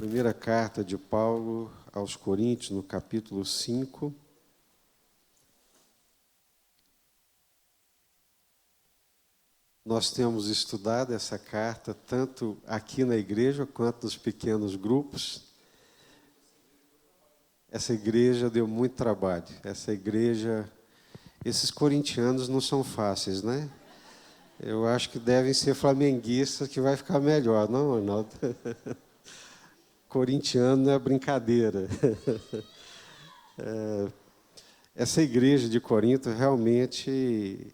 Primeira carta de Paulo aos Coríntios, no capítulo 5. Nós temos estudado essa carta tanto aqui na igreja quanto nos pequenos grupos. Essa igreja deu muito trabalho. Esses corintianos não são fáceis, né? Eu acho que devem ser flamenguistas que vai ficar melhor, não, Arnaldo? Corintiano não é brincadeira. Essa igreja de Corinto realmente,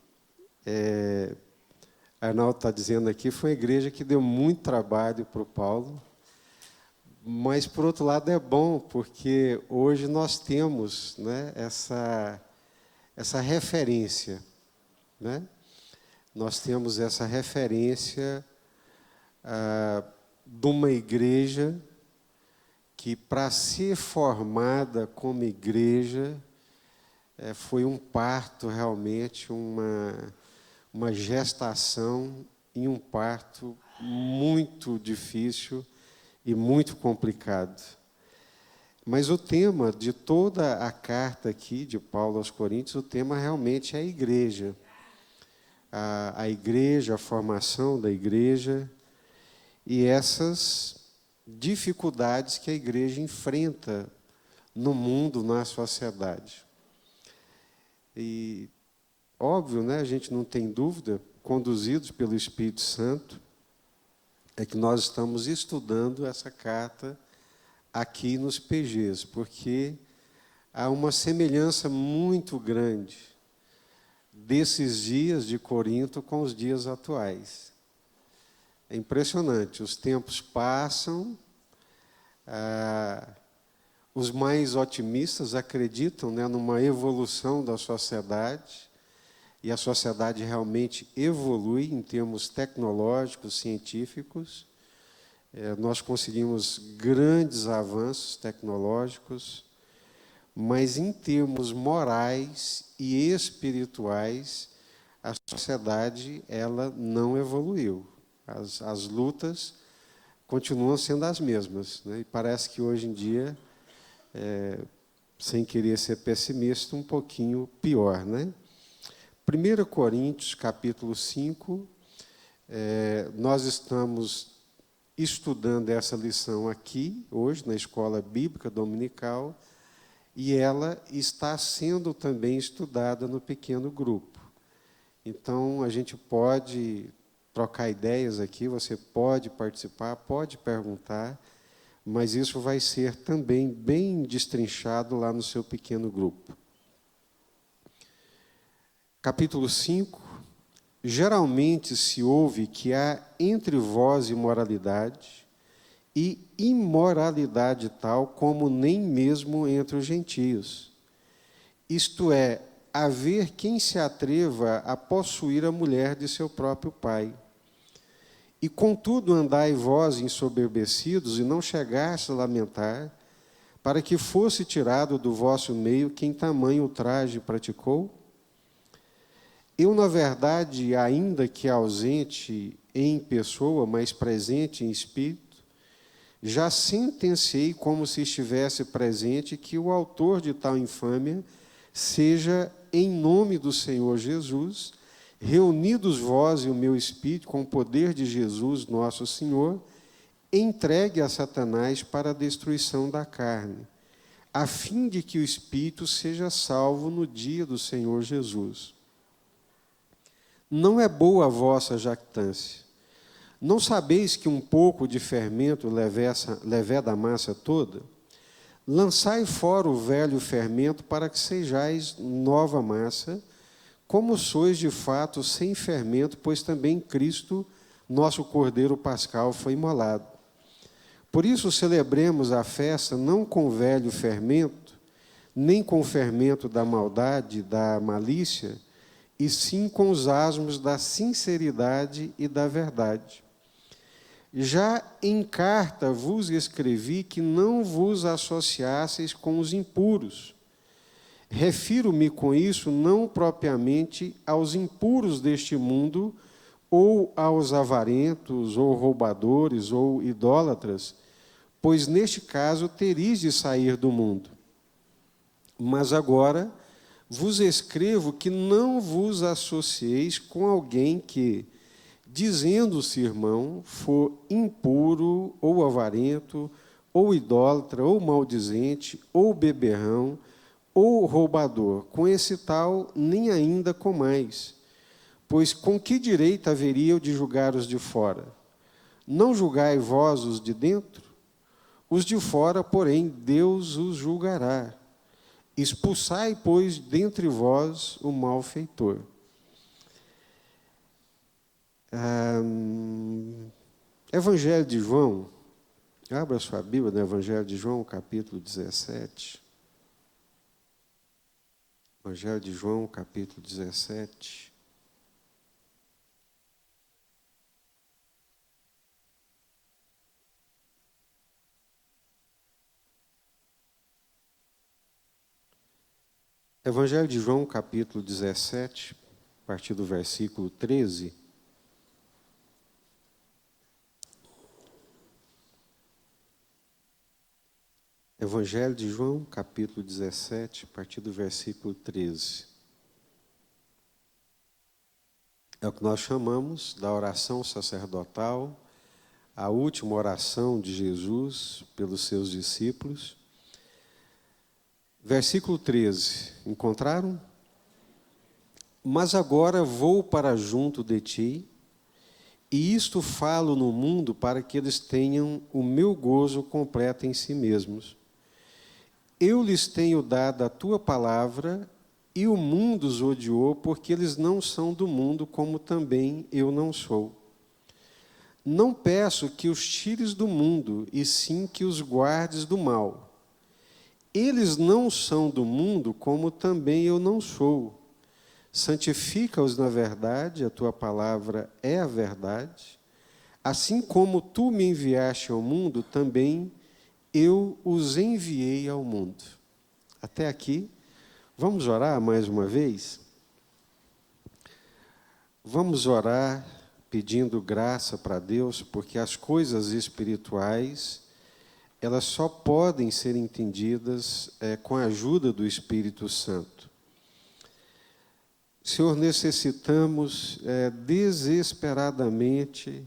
Arnaldo está dizendo aqui, foi uma igreja que deu muito trabalho para o Paulo, mas, por outro lado, é bom, porque hoje nós temos, né, essa referência, né? Nós temos essa referência de uma igreja que, para ser formada como igreja, foi um parto realmente, uma gestação e um parto muito difícil e muito complicado. Mas o tema de toda a carta aqui de Paulo aos Coríntios, o tema realmente é a igreja. A igreja, a formação da igreja e essas dificuldades que a igreja enfrenta no mundo, na sociedade. E, óbvio, né, a gente não tem dúvida, conduzidos pelo Espírito Santo, é que nós estamos estudando essa carta aqui nos PGs, porque há uma semelhança muito grande desses dias de Corinto com os dias atuais. É impressionante, os tempos passam, os mais otimistas acreditam, né, numa evolução da sociedade, e a sociedade realmente evolui em termos tecnológicos, científicos. Nós conseguimos grandes avanços tecnológicos, mas em termos morais e espirituais, a sociedade ela não evoluiu. As lutas continuam sendo as mesmas, né? E parece que hoje em dia, sem querer ser pessimista, um pouquinho pior, né? 1 Coríntios, capítulo 5, nós estamos estudando essa lição aqui, hoje, na Escola Bíblica Dominical, e ela está sendo também estudada no pequeno grupo. Então, a gente pode trocar ideias aqui, você pode participar, pode perguntar, mas isso vai ser também bem destrinchado lá no seu pequeno grupo. Capítulo 5. Geralmente se ouve que há entre vós imoralidade, e imoralidade tal como nem mesmo entre os gentios. Isto é, haver quem se atreva a possuir a mulher de seu próprio pai. E, contudo, andai vós ensoberbecidos, e não chegaste a lamentar, para que fosse tirado do vosso meio quem tamanho ultraje praticou? Eu, na verdade, ainda que ausente em pessoa, mas presente em espírito, já sentenciei como se estivesse presente que o autor de tal infâmia seja, em nome do Senhor Jesus, reunidos vós e o meu espírito com o poder de Jesus, nosso Senhor, entregue a Satanás para a destruição da carne, a fim de que o espírito seja salvo no dia do Senhor Jesus. Não é boa a vossa jactância. Não sabeis que um pouco de fermento leveda a massa toda? Lançai fora o velho fermento para que sejais nova massa, como sois de fato sem fermento, pois também Cristo, nosso Cordeiro Pascal, foi imolado. Por isso celebremos a festa não com velho fermento, nem com o fermento da maldade, da malícia, e sim com os asmos da sinceridade e da verdade. Já em carta vos escrevi que não vos associasseis com os impuros. Refiro-me com isso não propriamente aos impuros deste mundo, ou aos avarentos, ou roubadores, ou idólatras, pois neste caso teríeis de sair do mundo. Mas agora vos escrevo que não vos associeis com alguém que, dizendo-se irmão, for impuro, ou avarento, ou idólatra, ou maldizente, ou beberrão, ou roubador. Com esse tal, nem ainda comais. Pois com que direito haveria eu de julgar os de fora? Não julgai vós os de dentro? Os de fora, porém, Deus os julgará. Expulsai, pois, dentre vós o malfeitor. Evangelho de João, abra sua Bíblia no Evangelho de João, capítulo 17. Evangelho de João, capítulo 17. Evangelho de João, capítulo 17, a partir do versículo 13. Evangelho de João, capítulo 17, a partir do versículo 13. É o que nós chamamos da oração sacerdotal, a última oração de Jesus pelos seus discípulos. Versículo 13, encontraram? Mas agora vou para junto de ti, e isto falo no mundo para que eles tenham o meu gozo completo em si mesmos. Eu lhes tenho dado a tua palavra, e o mundo os odiou, porque eles não são do mundo, como também eu não sou. Não peço que os tires do mundo, e sim que os guardes do mal. Eles não são do mundo, como também eu não sou. Santifica-os na verdade, a tua palavra é a verdade. Assim como tu me enviaste ao mundo, também eu os enviei ao mundo. Até aqui, vamos orar mais uma vez? Vamos orar pedindo graça para Deus, porque as coisas espirituais elas só podem ser entendidas com a ajuda do Espírito Santo. Senhor, necessitamos desesperadamente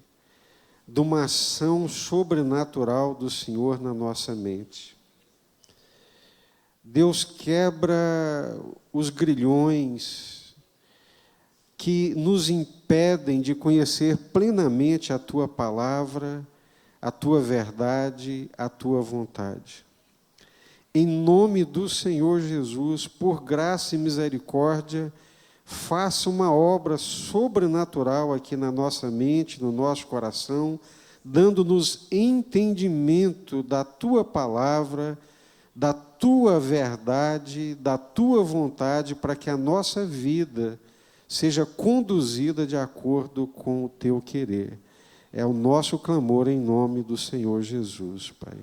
de uma ação sobrenatural do Senhor na nossa mente. Deus, quebra os grilhões que nos impedem de conhecer plenamente a Tua palavra, a Tua verdade, a Tua vontade. Em nome do Senhor Jesus, por graça e misericórdia, faça uma obra sobrenatural aqui na nossa mente, no nosso coração, dando-nos entendimento da Tua palavra, da Tua verdade, da Tua vontade, para que a nossa vida seja conduzida de acordo com o Teu querer. É o nosso clamor em nome do Senhor Jesus, Pai.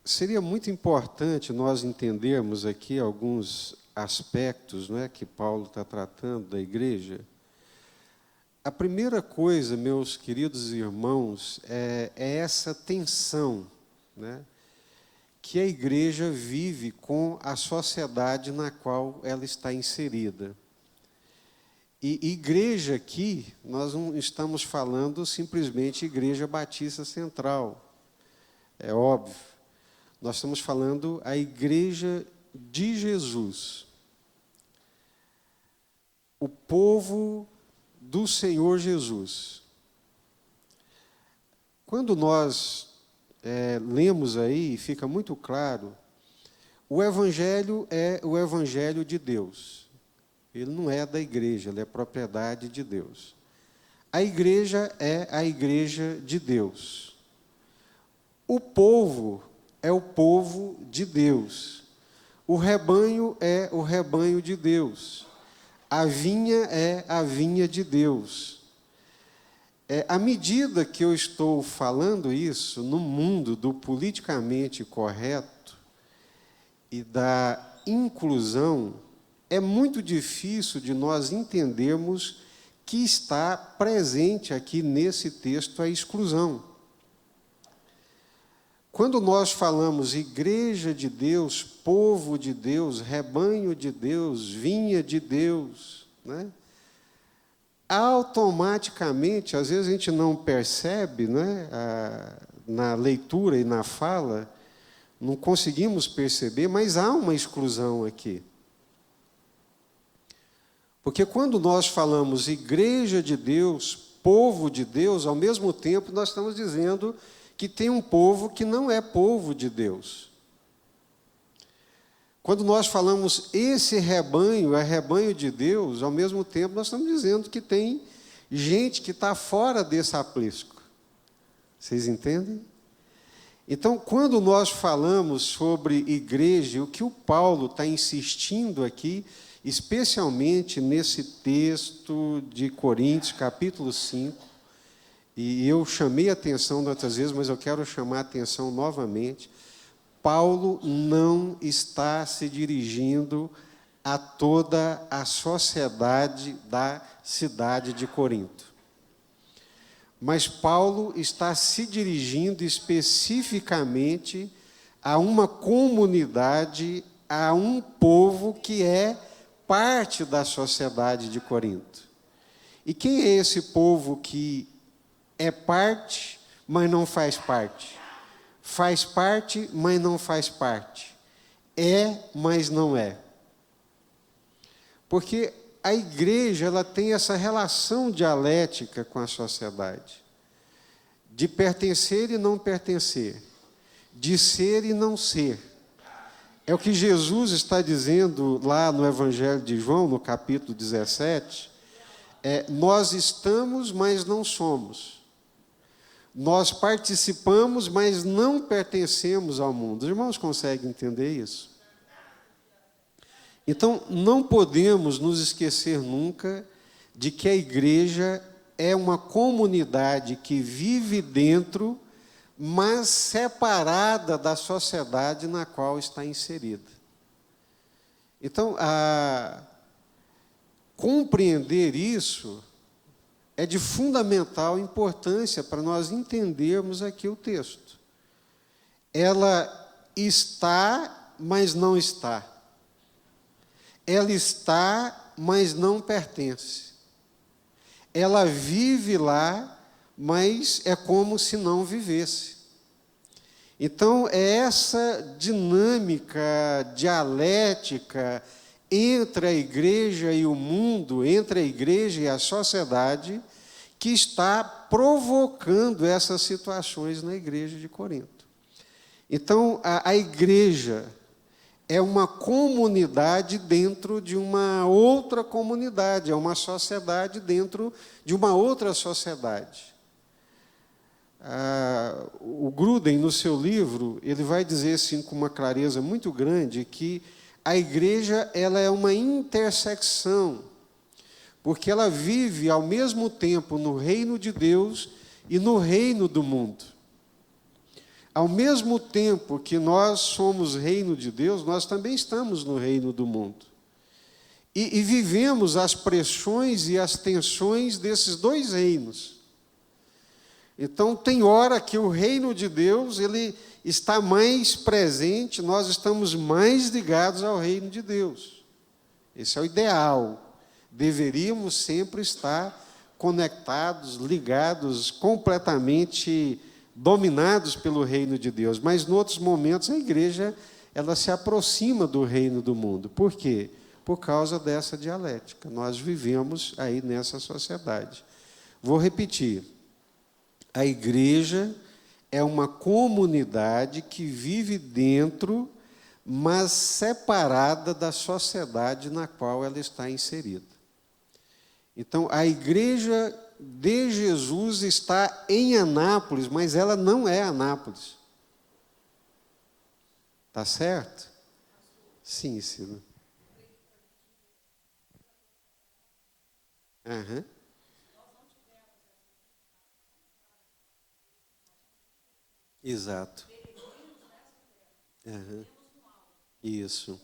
Seria muito importante nós entendermos aqui alguns aspectos, não é, que Paulo está tratando da igreja. A primeira coisa, meus queridos irmãos, é essa tensão, né, que a igreja vive com a sociedade na qual ela está inserida. E igreja aqui, nós não estamos falando simplesmente Igreja Batista Central, é óbvio. Nós estamos falando a Igreja de Jesus, o povo do Senhor Jesus. Quando nós lemos aí, fica muito claro, o Evangelho é o Evangelho de Deus. Ele não é da igreja, ele é propriedade de Deus. A igreja é a igreja de Deus. O povo é o povo de Deus. O rebanho é o rebanho de Deus. A vinha é a vinha de Deus. À medida que eu estou falando isso, no mundo do politicamente correto e da inclusão, é muito difícil de nós entendermos que está presente aqui nesse texto, a exclusão. Quando nós falamos igreja de Deus, povo de Deus, rebanho de Deus, vinha de Deus, né? Automaticamente, às vezes a gente não percebe, né, na leitura e na fala, não conseguimos perceber, mas há uma exclusão aqui. Porque quando nós falamos igreja de Deus, povo de Deus, ao mesmo tempo nós estamos dizendo que tem um povo que não é povo de Deus. Quando nós falamos esse rebanho é rebanho de Deus, ao mesmo tempo nós estamos dizendo que tem gente que está fora desse aprisco. Vocês entendem? Então, quando nós falamos sobre igreja, o que o Paulo está insistindo aqui, especialmente nesse texto de Coríntios, capítulo 5, e eu chamei a atenção de outras vezes, mas eu quero chamar a atenção novamente, Paulo não está se dirigindo a toda a sociedade da cidade de Corinto. Mas Paulo está se dirigindo especificamente a uma comunidade, a um povo que é parte da sociedade de Corinto. E quem é esse povo que é parte, mas não faz parte? Faz parte, mas não faz parte. É, mas não é. Porque a igreja ela tem essa relação dialética com a sociedade, de pertencer e não pertencer, de ser e não ser. É o que Jesus está dizendo lá no Evangelho de João, no capítulo 17, nós estamos, mas não somos. Nós participamos, mas não pertencemos ao mundo. Os irmãos conseguem entender isso? Então, não podemos nos esquecer nunca de que a igreja é uma comunidade que vive dentro, mas separada da sociedade na qual está inserida. Então, compreender isso é de fundamental importância para nós entendermos aqui o texto. Ela está, mas não está. Ela está, mas não pertence. Ela vive lá, mas é como se não vivesse. Então, é essa dinâmica dialética entre a igreja e o mundo, entre a igreja e a sociedade, que está provocando essas situações na igreja de Corinto. Então, a igreja é uma comunidade dentro de uma outra comunidade, é uma sociedade dentro de uma outra sociedade. O Gruden, no seu livro, ele vai dizer assim, com uma clareza muito grande, que a igreja ela é uma intersecção, porque ela vive ao mesmo tempo no reino de Deus e no reino do mundo. Ao mesmo tempo que nós somos reino de Deus, nós também estamos no reino do mundo. E vivemos as pressões e as tensões desses dois reinos. Então, tem hora que o reino de Deus ele está mais presente, nós estamos mais ligados ao reino de Deus. Esse é o ideal. Deveríamos sempre estar conectados, ligados, completamente dominados pelo reino de Deus. Mas, em outros momentos, a igreja ela se aproxima do reino do mundo. Por quê? Por causa dessa dialética. Nós vivemos aí nessa sociedade. Vou repetir. A igreja é uma comunidade que vive dentro, mas separada da sociedade na qual ela está inserida. Então, a igreja de Jesus está em Anápolis, mas ela não é Anápolis. Tá certo? Sim, Cida. Aham. Exato. Aham. Isso.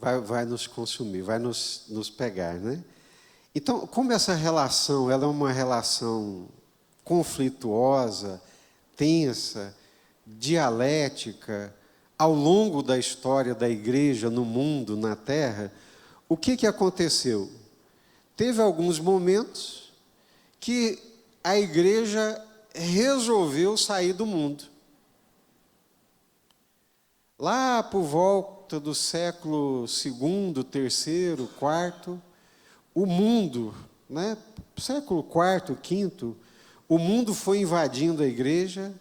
vai nos consumir, vai nos pegar, né? Então, como essa relação, ela é uma relação conflituosa, tensa, dialética, ao longo da história da igreja no mundo, na terra, o que aconteceu? Teve alguns momentos que a igreja resolveu sair do mundo. Lá por volta do século II, III, IV, o mundo, né, século IV, V, o mundo foi invadindo a igreja,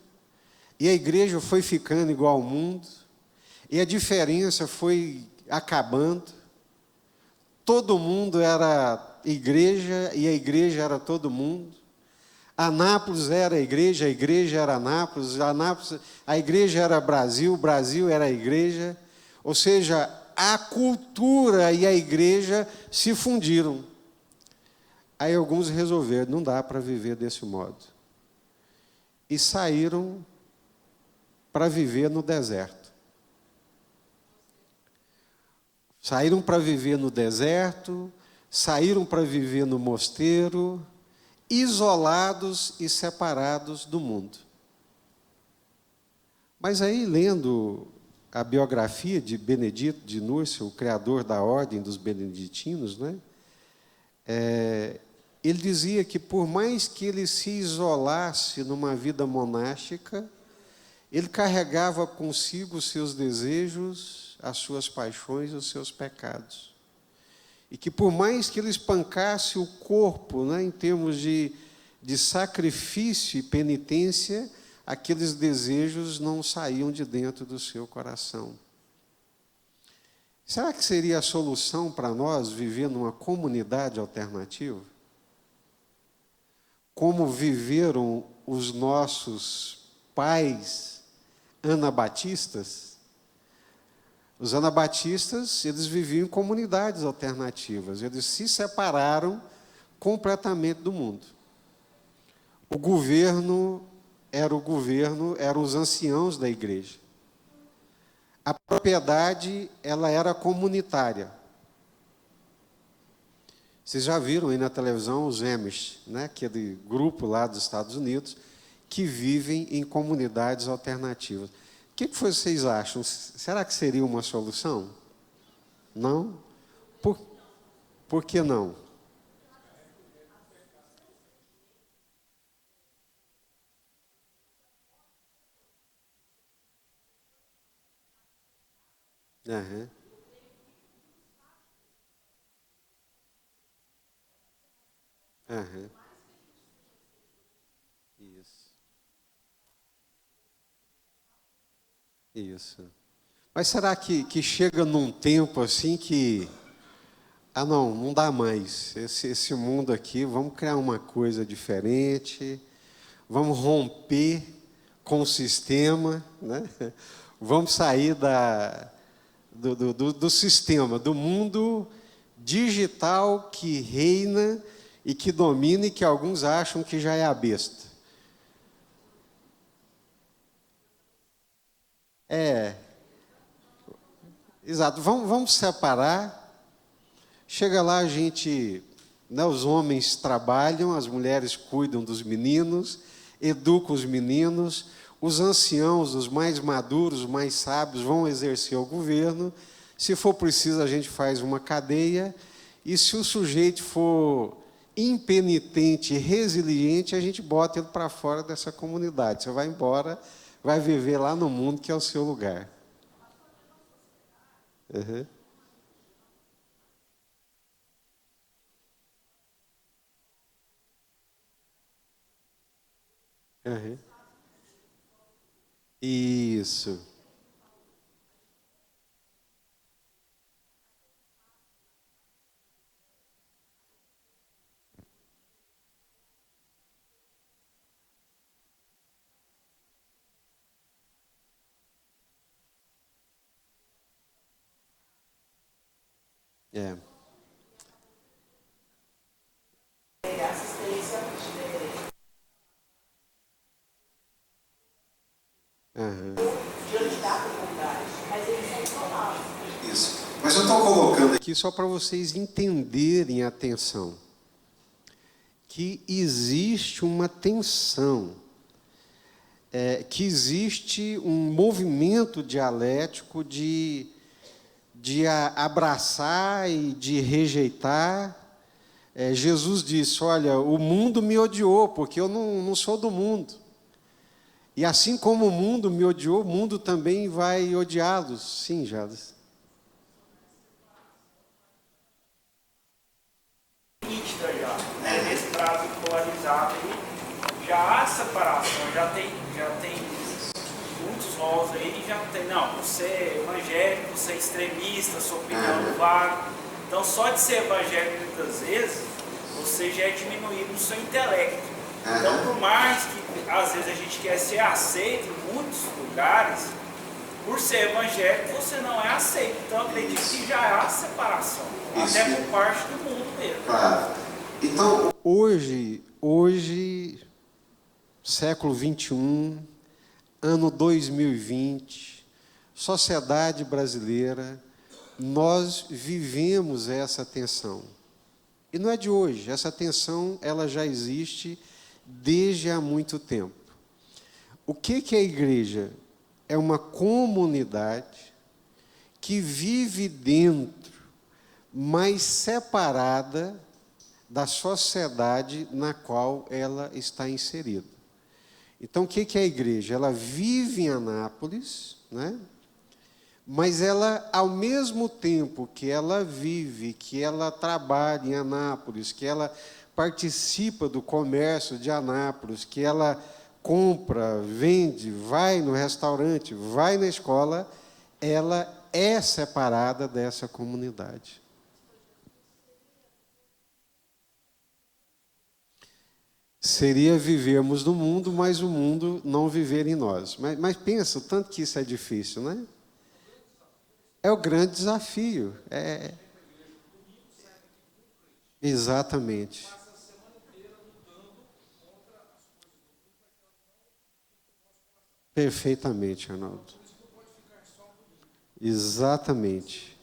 e a igreja foi ficando igual ao mundo, e a diferença foi acabando. Todo mundo era igreja, e a igreja era todo mundo. Anápolis era a igreja era Anápolis, a igreja era Brasil, o Brasil era a igreja. Ou seja, a cultura e a igreja se fundiram. Aí alguns resolveram, não dá para viver desse modo. E saíram para viver no deserto. Saíram para viver no deserto, saíram para viver no mosteiro, isolados e separados do mundo. Mas aí, lendo a biografia de Benedito de Núrcia, o criador da ordem dos beneditinos, né? Ele dizia que, por mais que ele se isolasse numa vida monástica, ele carregava consigo os seus desejos, as suas paixões, os seus pecados. E que, por mais que ele espancasse o corpo, né, em termos de sacrifício e penitência, aqueles desejos não saíam de dentro do seu coração. Será que seria a solução para nós viver numa comunidade alternativa? Como viveram os nossos pais anabatistas? Os anabatistas, eles viviam em comunidades alternativas, eles se separaram completamente do mundo. O governo, eram os anciãos da igreja. A propriedade, ela era comunitária. Vocês já viram aí na televisão os Amish, né? Aquele grupo lá dos Estados Unidos, que vivem em comunidades alternativas. O que vocês acham? Será que seria uma solução? Não? Por que não? Aham. Aham. Isso. Isso. Mas será que chega num tempo assim que... não dá mais. Esse mundo aqui, vamos criar uma coisa diferente, vamos romper com o sistema, né? Vamos sair do sistema, do mundo digital que reina e que domina e que alguns acham que já é a besta. Exato. Vamos separar. Chega lá, a gente, né, os homens trabalham, as mulheres cuidam dos meninos, educam os meninos, os anciãos, os mais maduros, os mais sábios, vão exercer o governo. Se for preciso, a gente faz uma cadeia, e se o sujeito for impenitente e resiliente, a gente bota ele para fora dessa comunidade. Você vai embora, vai viver lá no mundo, que é o seu lugar. Uhum. Uhum. Isso. É. Uhum. Isso. Mas eu estou colocando aqui só para vocês entenderem a tensão. Que existe uma tensão, que existe um movimento dialético de abraçar e de rejeitar. Jesus disse, olha, o mundo me odiou, porque eu não sou do mundo. E assim como o mundo me odiou, o mundo também vai odiá-los. Sim, Jadas. Nesse prazo polarizado aí, já há separação, já tem muitos nós aí, já tem, não, você é evangélico, você é extremista, sua opinião não vale. Então, só de ser evangélico, muitas vezes, você já é diminuído no seu intelecto. Então, por mais que, às vezes, a gente quer ser aceito em muitos lugares, por ser evangélico, você não é aceito. Então, eu acredito que já há separação, até por parte do mundo mesmo. Claro. Então, hoje, século 21, ano 2020, sociedade brasileira, nós vivemos essa tensão. E não é de hoje, essa tensão ela já existe desde há muito tempo. O que é a igreja? É uma comunidade que vive dentro, mas separada da sociedade na qual ela está inserida. Então, o que é a igreja? Ela vive em Anápolis, né? Mas ela, ao mesmo tempo que ela vive, que ela trabalha em Anápolis, que ela participa do comércio de Anápolis, que ela compra, vende, vai no restaurante, vai na escola, ela é separada dessa comunidade. Seria vivermos no mundo, mas o mundo não viver em nós. Mas pensa, o tanto que isso é difícil, né? É o grande desafio. Exatamente. Perfeitamente, Arnaldo. Exatamente.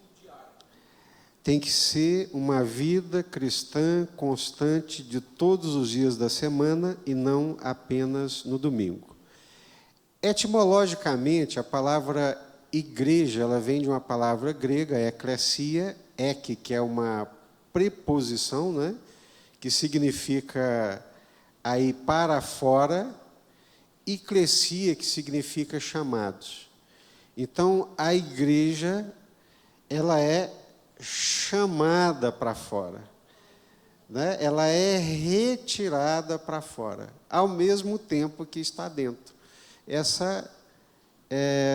Tem que ser uma vida cristã constante de todos os dias da semana e não apenas no domingo. Etimologicamente, a palavra igreja, ela vem de uma palavra grega, eclesia, que é uma preposição, né, que significa aí para fora, e eclesia, que significa chamados. Então, a igreja, ela é chamada para fora, né? Ela é retirada para fora, ao mesmo tempo que está dentro. Essa,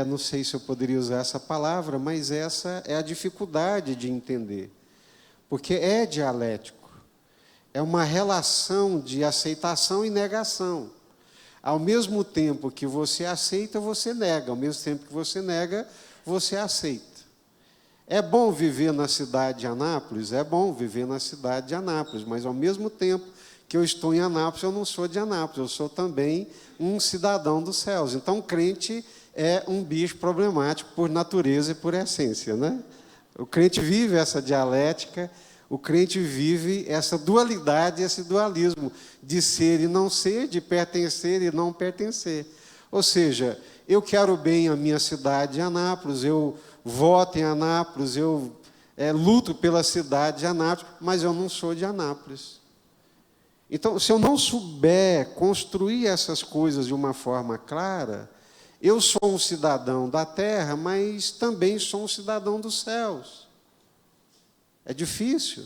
não sei se eu poderia usar essa palavra, mas essa é a dificuldade de entender, porque é dialético, é uma relação de aceitação e negação. Ao mesmo tempo que você aceita, você nega, ao mesmo tempo que você nega, você aceita. É bom viver na cidade de Anápolis? É bom viver na cidade de Anápolis, mas ao mesmo tempo que eu estou em Anápolis, eu não sou de Anápolis, eu sou também um cidadão dos céus. Então, o crente é um bicho problemático por natureza e por essência, né? O crente vive essa dialética, o crente vive essa dualidade, esse dualismo de ser e não ser, de pertencer e não pertencer. Ou seja, eu quero bem a minha cidade de Anápolis, eu voto em Anápolis, eu luto pela cidade de Anápolis, mas eu não sou de Anápolis. Então, se eu não souber construir essas coisas de uma forma clara, eu sou um cidadão da terra, mas também sou um cidadão dos céus. É difícil.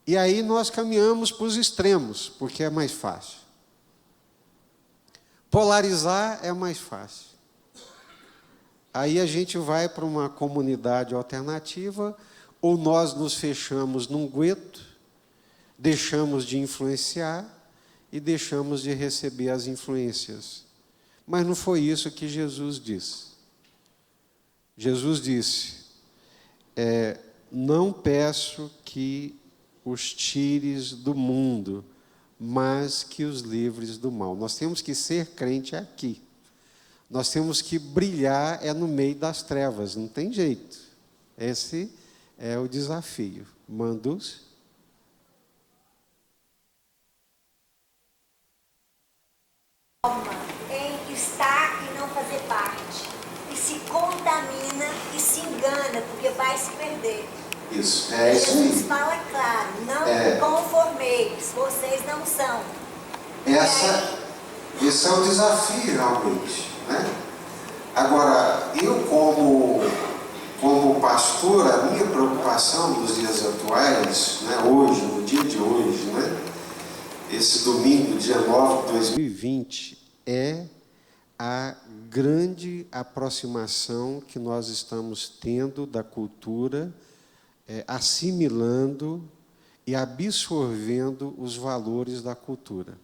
E aí nós caminhamos para os extremos, porque é mais fácil. Polarizar é mais fácil. Aí a gente vai para uma comunidade alternativa, ou nós nos fechamos num gueto, deixamos de influenciar e deixamos de receber as influências. Mas não foi isso que Jesus disse. Jesus disse, não peço que os tires do mundo, mas que os livres do mal. Nós temos que ser crente aqui. Nós temos que brilhar no meio das trevas, não tem jeito. Esse é o desafio. Mandus? Em estar e não fazer parte. E se contamina e se engana, porque vai se perder. Isso, Jesus fala claro, não conformeis, vocês não são. Esse é o desafio, realmente, né? Agora, eu como pastor, a minha preocupação nos dias atuais, né, hoje, no dia de hoje, né, esse domingo, dia 9 de 2020, é a grande aproximação que nós estamos tendo da cultura, assimilando e absorvendo os valores da cultura.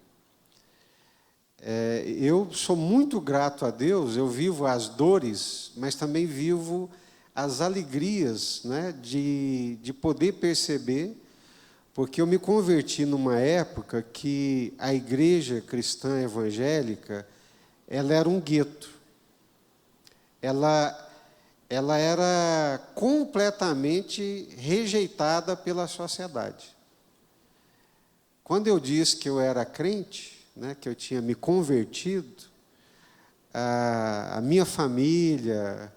Eu sou muito grato a Deus, eu vivo as dores, mas também vivo as alegrias, né, de poder perceber, porque eu me converti numa época que a igreja cristã evangélica, ela era um gueto. Ela era completamente rejeitada pela sociedade. Quando eu disse que eu era crente, né, que eu tinha me convertido, a minha família,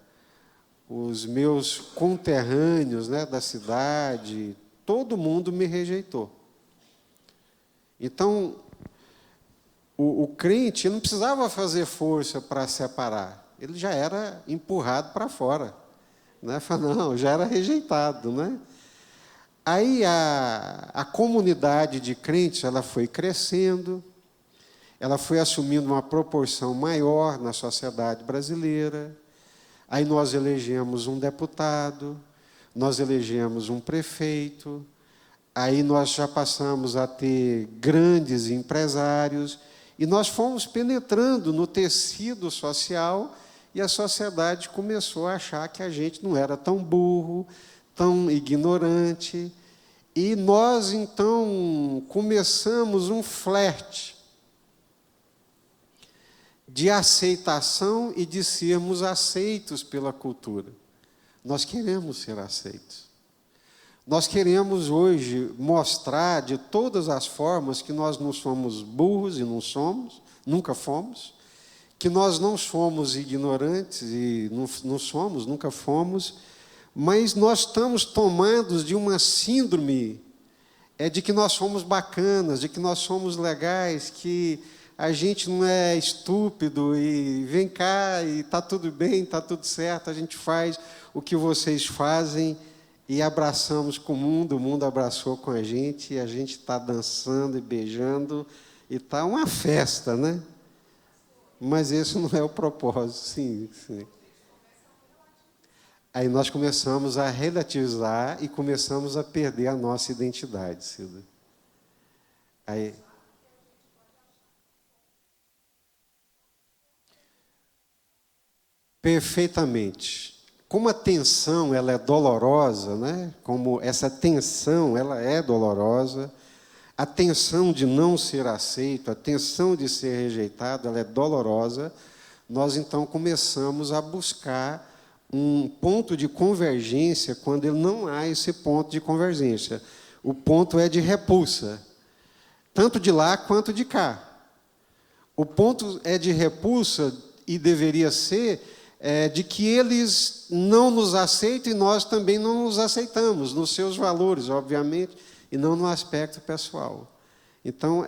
os meus conterrâneos, né, da cidade, todo mundo me rejeitou. Então, o crente não precisava fazer força para separar, ele já era empurrado para fora, né? Não, já era rejeitado, né? Aí a comunidade de crentes, ela foi crescendo, ela foi assumindo uma proporção maior na sociedade brasileira. Aí nós elegemos um deputado, nós elegemos um prefeito, aí nós já passamos a ter grandes empresários, e nós fomos penetrando no tecido social, e a sociedade começou a achar que a gente não era tão burro, tão ignorante, e nós, então, começamos um flerte de aceitação e de sermos aceitos pela cultura. Nós queremos ser aceitos. Nós queremos hoje mostrar de todas as formas que nós não somos burros e não somos, nunca fomos, que nós não somos ignorantes e não somos, nunca fomos, mas nós estamos tomados de uma síndrome de que nós somos bacanas, de que nós somos legais, que a gente não é estúpido e vem cá e está tudo bem, está tudo certo, a gente faz o que vocês fazem e abraçamos com o mundo abraçou com a gente está dançando e beijando e está uma festa, né? Mas esse não é o propósito, sim. Aí nós começamos a relativizar e começamos a perder a nossa identidade, Cida. Aí... Perfeitamente. Como a tensão ela é dolorosa, né? Como essa tensão ela é dolorosa, a tensão de não ser aceito, a tensão de ser rejeitado, ela é dolorosa. Nós então começamos a buscar um ponto de convergência quando não há esse ponto de convergência. O ponto é de repulsa, tanto de lá quanto de cá. O ponto é de repulsa e deveria ser de que eles não nos aceitam e nós também não nos aceitamos, nos seus valores, obviamente, e não no aspecto pessoal. Então,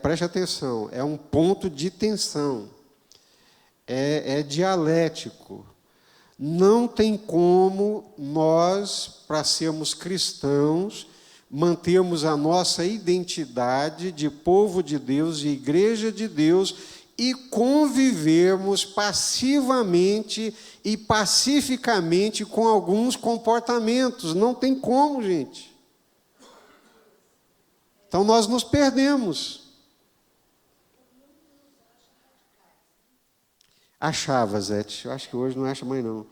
preste atenção, é um ponto de tensão, é dialético. Não tem como nós, para sermos cristãos, mantermos a nossa identidade de povo de Deus, de igreja de Deus, e convivermos passivamente e pacificamente com alguns comportamentos. Não tem como, gente. Então, nós nos perdemos. Achava, Zete. Eu acho que hoje não acha mais, não.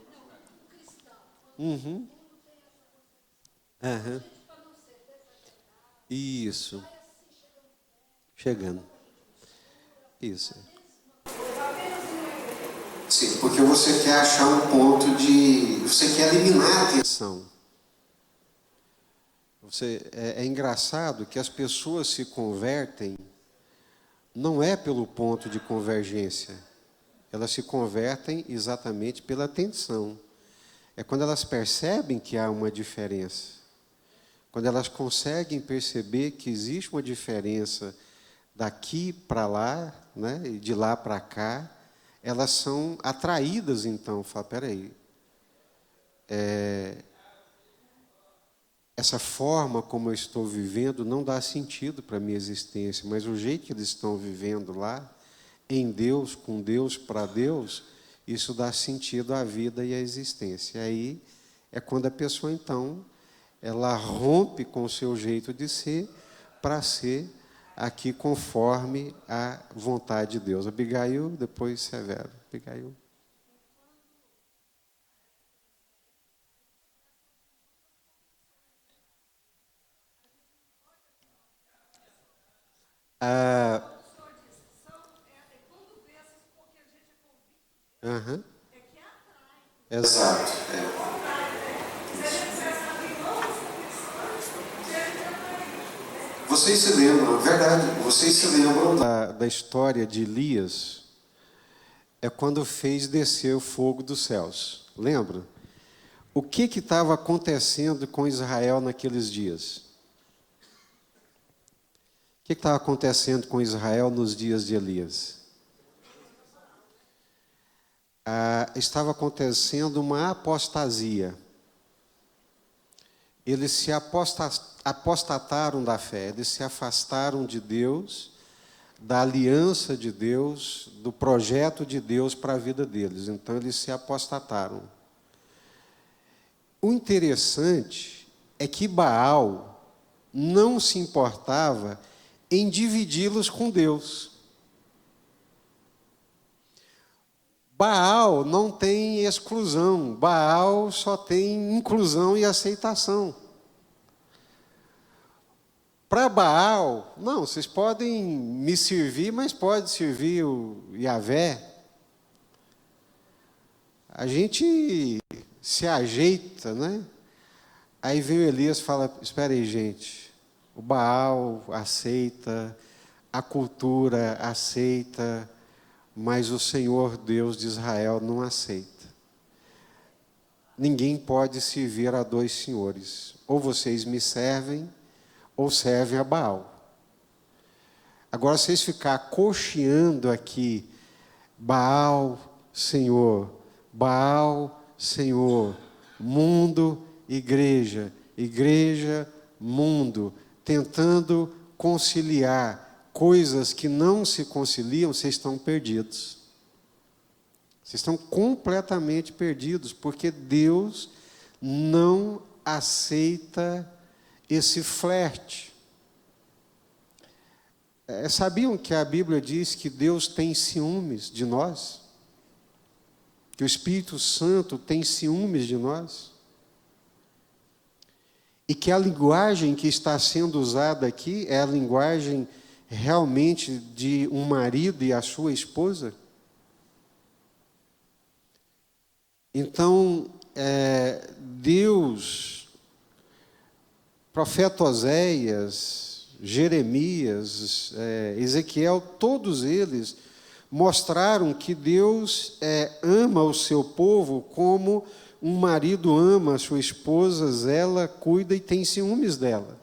Uhum. Uhum. Isso. Chegando. Isso. Sim, porque você quer achar um ponto de... Você quer eliminar a tensão. É engraçado que as pessoas se convertem, não é pelo ponto de convergência. Elas se convertem exatamente pela tensão. É quando elas percebem que há uma diferença. Quando elas conseguem perceber que existe uma diferença daqui para lá, né, e de lá para cá, elas são atraídas, então. Fala, peraí, essa forma como eu estou vivendo não dá sentido para a minha existência, mas o jeito que eles estão vivendo lá, em Deus, com Deus, para Deus, isso dá sentido à vida e à existência. E aí é quando a pessoa, então, ela rompe com o seu jeito de ser para ser aqui conforme a vontade de Deus. Abigail, depois Severo. Abigail. Exato. Vocês se lembram, verdade, vocês se lembram da história de Elias, é quando fez descer o fogo dos céus. Lembra? O que estava acontecendo com Israel naqueles dias? O que estava acontecendo com Israel nos dias de Elias? Estava acontecendo uma apostasia. Eles se apostataram da fé, eles se afastaram de Deus, da aliança de Deus, do projeto de Deus para a vida deles. Então, eles se apostataram. O interessante é que Baal não se importava em dividi-los com Deus. Baal não tem exclusão, Baal só tem inclusão e aceitação. Para Baal, não, vocês podem me servir, mas pode servir o Yahvé. A gente se ajeita, né? Aí vem o Elias e fala, espera aí, gente, o Baal aceita, a cultura aceita, mas o Senhor Deus de Israel não aceita. Ninguém pode servir a dois senhores. Ou vocês me servem, ou servem a Baal. Agora, vocês ficar cocheando aqui, Baal, Senhor, mundo, igreja, igreja, mundo, tentando conciliar coisas que não se conciliam, vocês estão perdidos. Vocês estão completamente perdidos, porque Deus não aceita esse flerte. Sabiam que a Bíblia diz que Deus tem ciúmes de nós? Que o Espírito Santo tem ciúmes de nós? E que a linguagem que está sendo usada aqui é a linguagem realmente de um marido e a sua esposa? Então, Deus, profeta Oséias, Jeremias, Ezequiel, todos eles mostraram que Deus ama o seu povo como um marido ama a sua esposa, zela, cuida e tem ciúmes dela.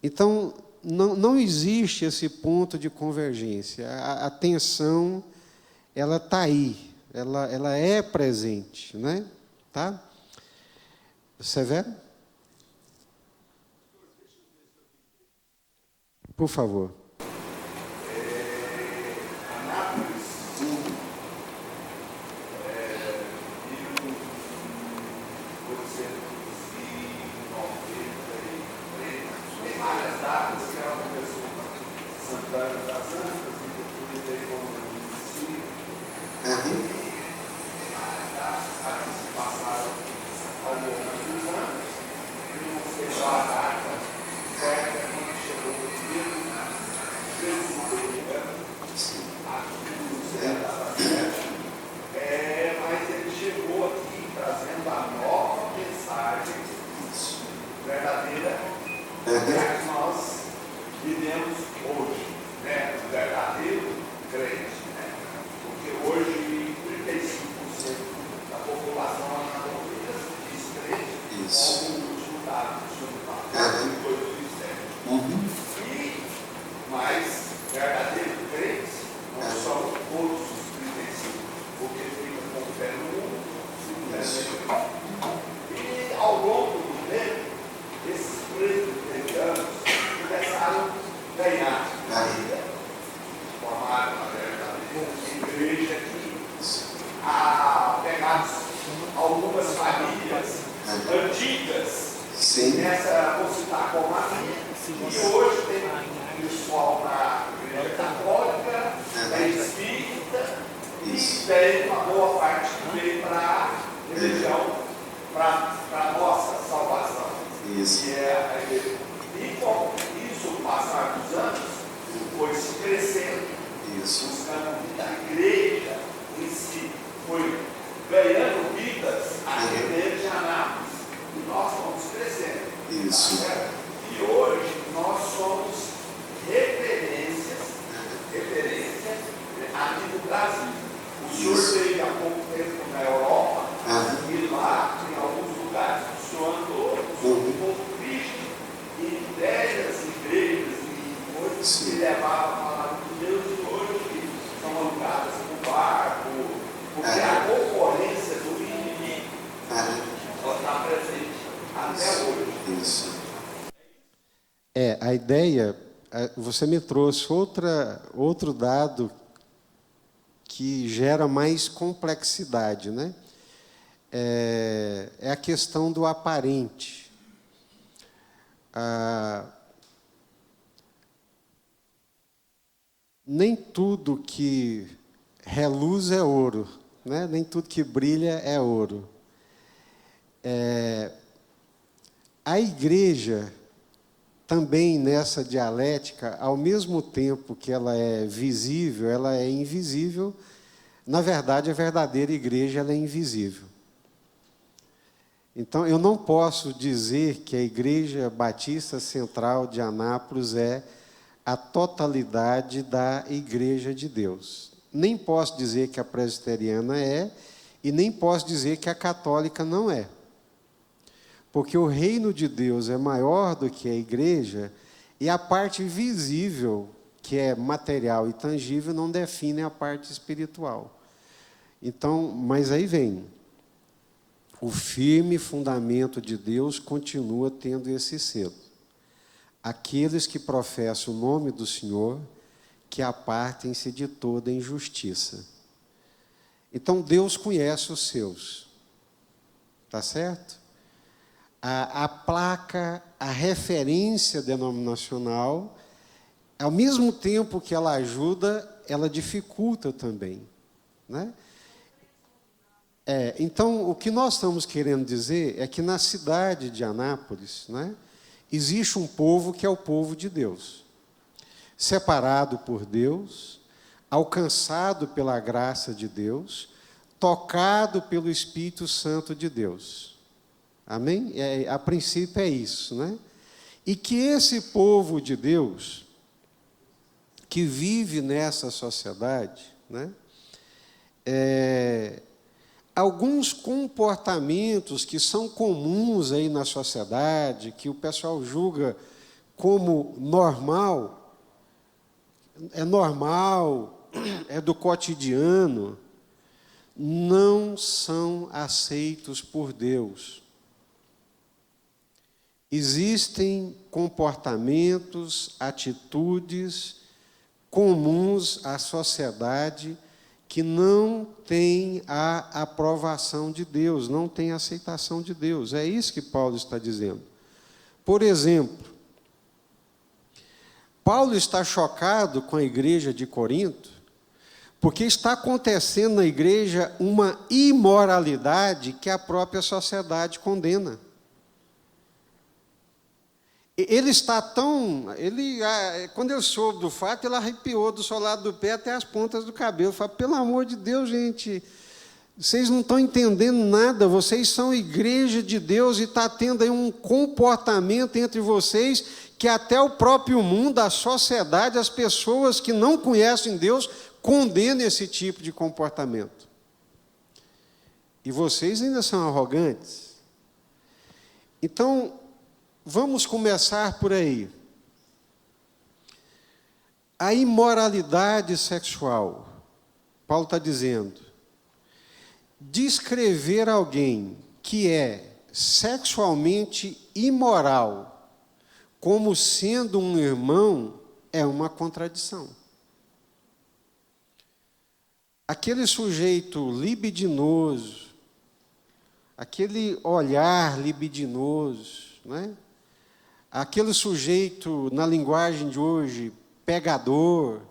Então, não existe esse ponto de convergência. A tensão, ela está aí, ela é presente, né? Tá? Severo? Por favor. a pegar algumas famílias antigas, nessa, vou citar como a minha, e hoje tem pessoal na Igreja Católica, da Espírita, e tem uma boa parte que veio para a religião, para a nossa salvação. Isso. E com isso, o passar dos anos, foi se crescendo, buscando a igreja em si, foi ganhando vidas aqui dentro de Anápolis, e nós fomos crescendo. Isso. Tá? E hoje nós somos referência aqui no Brasil. O senhor esteve há pouco tempo na Europa, e lá tem alguns lugares que o senhor andou, o povo Cristo, e ideias, igrejas e coisas que levavam a palavra de Deus, e hoje são alugadas no barco, porque a concorrência do inimigo está presente até hoje. Isso. A ideia, você me trouxe outro dado que gera mais complexidade, né? É a questão do aparente. Nem tudo que reluz é ouro, né? Nem tudo que brilha é ouro. A igreja, também nessa dialética, ao mesmo tempo que ela é visível, ela é invisível. Na verdade, a verdadeira igreja ela é invisível. Então, eu não posso dizer que a Igreja Batista Central de Anápolis é a totalidade da Igreja de Deus. Nem posso dizer que a presbiteriana é, e nem posso dizer que a católica não é. Porque o reino de Deus é maior do que a igreja, e a parte visível, que é material e tangível, não define a parte espiritual. Então, mas aí vem, o firme fundamento de Deus continua tendo esse selo. Aqueles que professam o nome do Senhor, que apartem-se de toda injustiça. Então, Deus conhece os seus. Está certo? A placa, a referência denominacional, ao mesmo tempo que ela ajuda, ela dificulta também, né? Então, o que nós estamos querendo dizer é que na cidade de Anápolis, né, existe um povo que é o povo de Deus, separado por Deus, alcançado pela graça de Deus, tocado pelo Espírito Santo de Deus. Amém? A princípio é isso, né? E que esse povo de Deus, que vive nessa sociedade, né? Alguns comportamentos que são comuns aí na sociedade, que o pessoal julga como normal, é do cotidiano, não são aceitos por Deus. Existem comportamentos, atitudes comuns à sociedade que não têm a aprovação de Deus, não têm a aceitação de Deus. É isso que Paulo está dizendo. Por exemplo, Paulo está chocado com a igreja de Corinto, porque está acontecendo na igreja uma imoralidade que a própria sociedade condena. Ele está tão... quando eu soube do fato, ele arrepiou do solado do pé até as pontas do cabelo. Eu falei, pelo amor de Deus, gente, vocês não estão entendendo nada, vocês são igreja de Deus e está tendo aí um comportamento entre vocês que até o próprio mundo, a sociedade, as pessoas que não conhecem Deus, condenam esse tipo de comportamento. E vocês ainda são arrogantes. Então, vamos começar por aí. A imoralidade sexual. Paulo está dizendo, descrever alguém que é sexualmente imoral como sendo um irmão é uma contradição. aquele sujeito libidinoso, aquele olhar libidinoso, né? Aquele sujeito, na linguagem de hoje, pegador,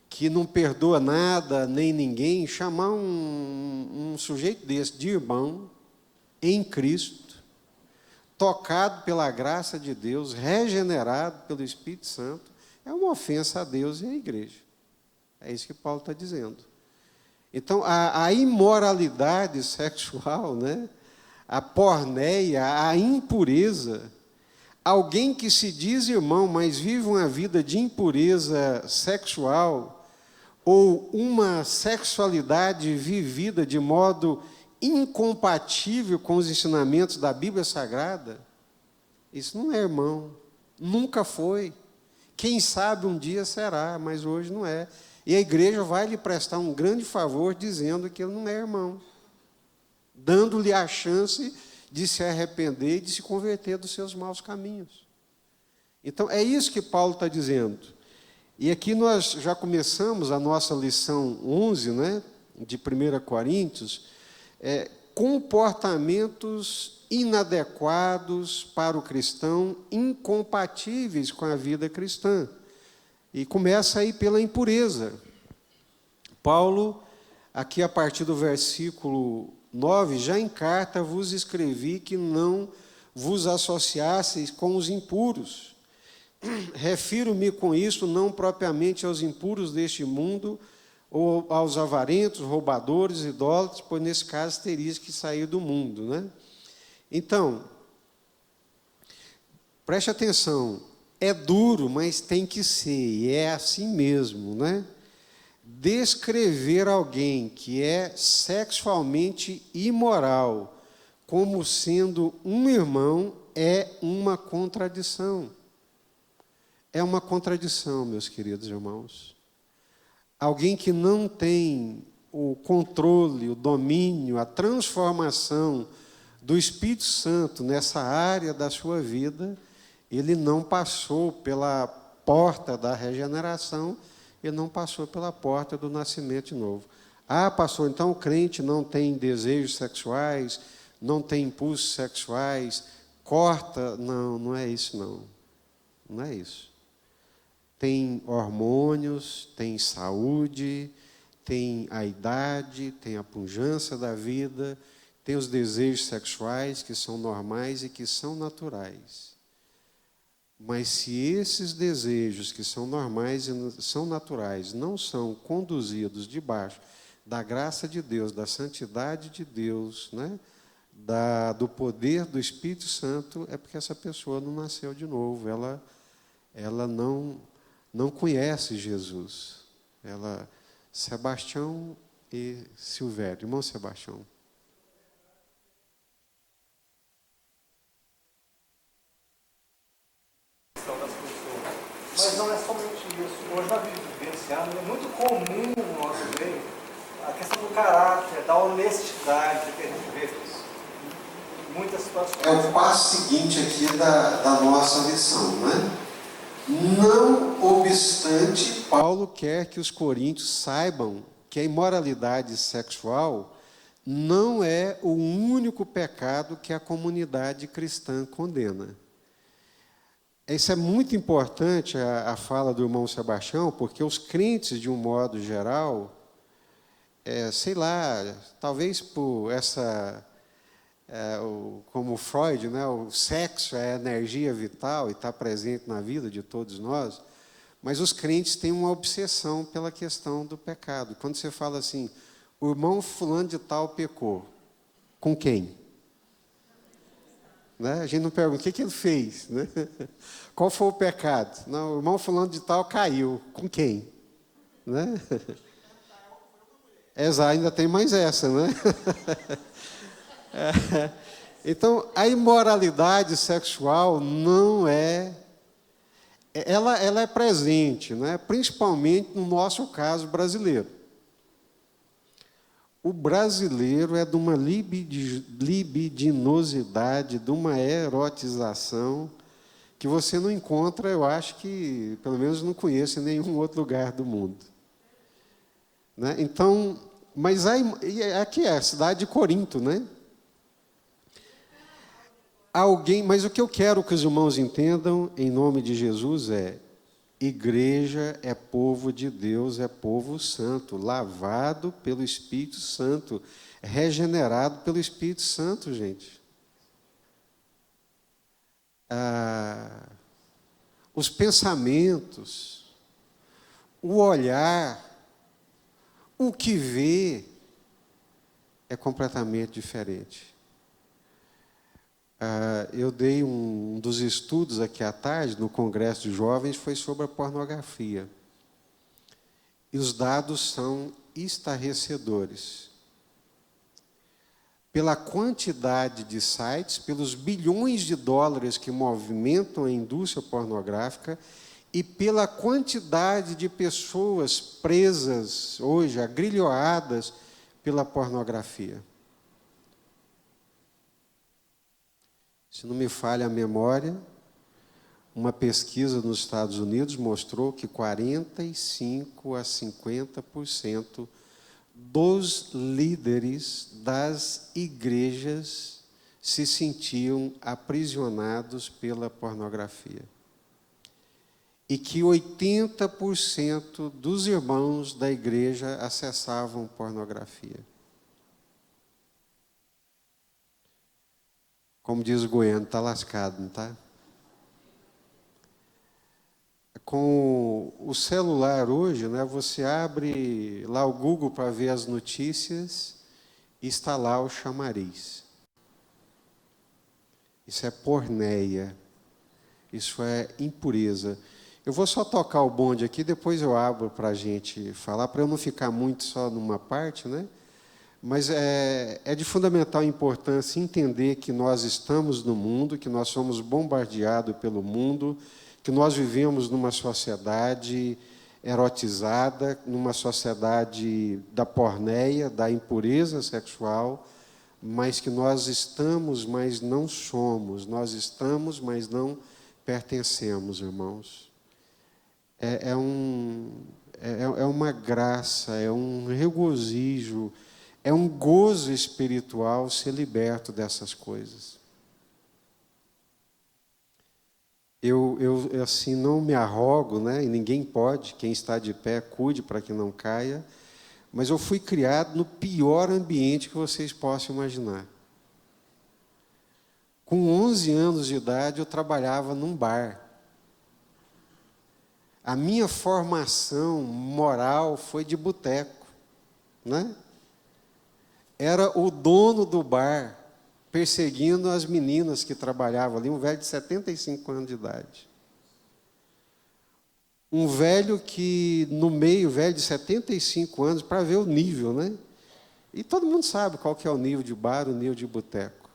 que não perdoa nada nem ninguém, chamar um sujeito desse de irmão em Cristo, tocado pela graça de Deus, regenerado pelo Espírito Santo, é uma ofensa a Deus e à igreja. É isso que Paulo está dizendo. Então, a imoralidade sexual, né? A porneia, a impureza, alguém que se diz irmão, mas vive uma vida de impureza sexual, ou uma sexualidade vivida de modo incompatível com os ensinamentos da Bíblia Sagrada, isso não é irmão, nunca foi. Quem sabe um dia será, mas hoje não é. E a igreja vai lhe prestar um grande favor dizendo que ele não é irmão, dando-lhe a chance de se arrepender e de se converter dos seus maus caminhos. Então, é isso que Paulo está dizendo. E aqui nós já começamos a nossa lição 11, né, de 1 Coríntios, comportamentos inadequados para o cristão, incompatíveis com a vida cristã. E começa aí pela impureza. Paulo, aqui a partir do versículo 9, já em carta vos escrevi que não vos associasseis com os impuros. Refiro-me com isso não propriamente aos impuros deste mundo, ou aos avarentos, roubadores, idólatras, pois nesse caso terias que sair do mundo, né? Então, preste atenção, é duro, mas tem que ser, e é assim mesmo, né? Descrever alguém que é sexualmente imoral como sendo um irmão é uma contradição. É uma contradição, meus queridos irmãos. Alguém que não tem o controle, o domínio, a transformação do Espírito Santo nessa área da sua vida, ele não passou pela porta da regeneração, ele não passou pela porta do nascimento de novo. Ah, pastor, então o crente não tem desejos sexuais, não tem impulsos sexuais, corta. Não, não é isso, não. Não é isso. Tem hormônios, tem saúde, tem a idade, tem a pujança da vida, tem os desejos sexuais que são normais e que são naturais. Mas se esses desejos que são normais e são naturais não são conduzidos debaixo da graça de Deus, da santidade de Deus, né? Do poder do Espírito Santo, é porque essa pessoa não nasceu de novo, ela não conhece Jesus. Sebastião e Silvério, irmão Sebastião. Mas não é somente isso. Hoje, na vida vivenciada, é muito comum no nosso meio a questão do caráter, da honestidade que a gente vê em muitas situações. É o passo seguinte aqui da nossa lição, né? Não obstante, Paulo quer que os coríntios saibam que a imoralidade sexual não é o único pecado que a comunidade cristã condena. Isso é muito importante, a fala do irmão Sebastião, porque os crentes, de um modo geral, sei lá, talvez por essa... como Freud, né, o sexo é a energia vital e está presente na vida de todos nós, mas os crentes têm uma obsessão pela questão do pecado. Quando você fala assim, o irmão fulano de tal pecou, com quem? Né? A gente não pergunta, o que ele fez? Né? Qual foi o pecado? Não, o irmão fulano de tal caiu, com quem? Né? Exato, ainda tem mais essa, né? Então, a imoralidade sexual não é... Ela é presente, né? Principalmente no nosso caso brasileiro. O brasileiro é de uma libidinosidade, de uma erotização, que você não encontra, eu acho que, pelo menos não conheço em nenhum outro lugar do mundo. Né? Então, mas aí, aqui é a cidade de Corinto, né? Mas o que eu quero que os irmãos entendam, em nome de Jesus, igreja é povo de Deus, é povo santo, lavado pelo Espírito Santo, regenerado pelo Espírito Santo, gente. Os pensamentos, o olhar, o que vê é completamente diferente. Eu dei um dos estudos aqui à tarde, no Congresso de Jovens, foi sobre a pornografia. E os dados são estarrecedores. Pela quantidade de sites, pelos bilhões de dólares que movimentam a indústria pornográfica e pela quantidade de pessoas presas hoje, agrilhoadas pela pornografia. Se não me falha a memória, uma pesquisa nos Estados Unidos mostrou que 45% a 50% dos líderes das igrejas se sentiam aprisionados pela pornografia. E que 80% dos irmãos da igreja acessavam pornografia. Como diz o goiano, está lascado, não está? Com o celular hoje, né, você abre lá o Google para ver as notícias e está lá o chamariz. Isso é porneia. Isso é impureza. Eu vou só tocar o bonde aqui, depois eu abro para a gente falar, para eu não ficar muito só numa parte, né? Mas é de fundamental importância entender que nós estamos no mundo, que nós somos bombardeados pelo mundo, que nós vivemos numa sociedade erotizada, numa sociedade da porneia, da impureza sexual, mas que nós estamos, mas não somos, nós estamos, mas não pertencemos, irmãos. É uma graça, é um regozijo, é um gozo espiritual ser liberto dessas coisas. Eu assim, não me arrogo, né? E ninguém pode, quem está de pé, cuide para que não caia, mas eu fui criado no pior ambiente que vocês possam imaginar. Com 11 anos de idade, eu trabalhava num bar. A minha formação moral foi de boteco, né? Era o dono do bar perseguindo as meninas que trabalhavam ali, um velho de 75 anos de idade. Um velho que, no meio, velho de 75 anos, para ver o nível, né? E todo mundo sabe qual que é o nível de bar, o nível de boteco.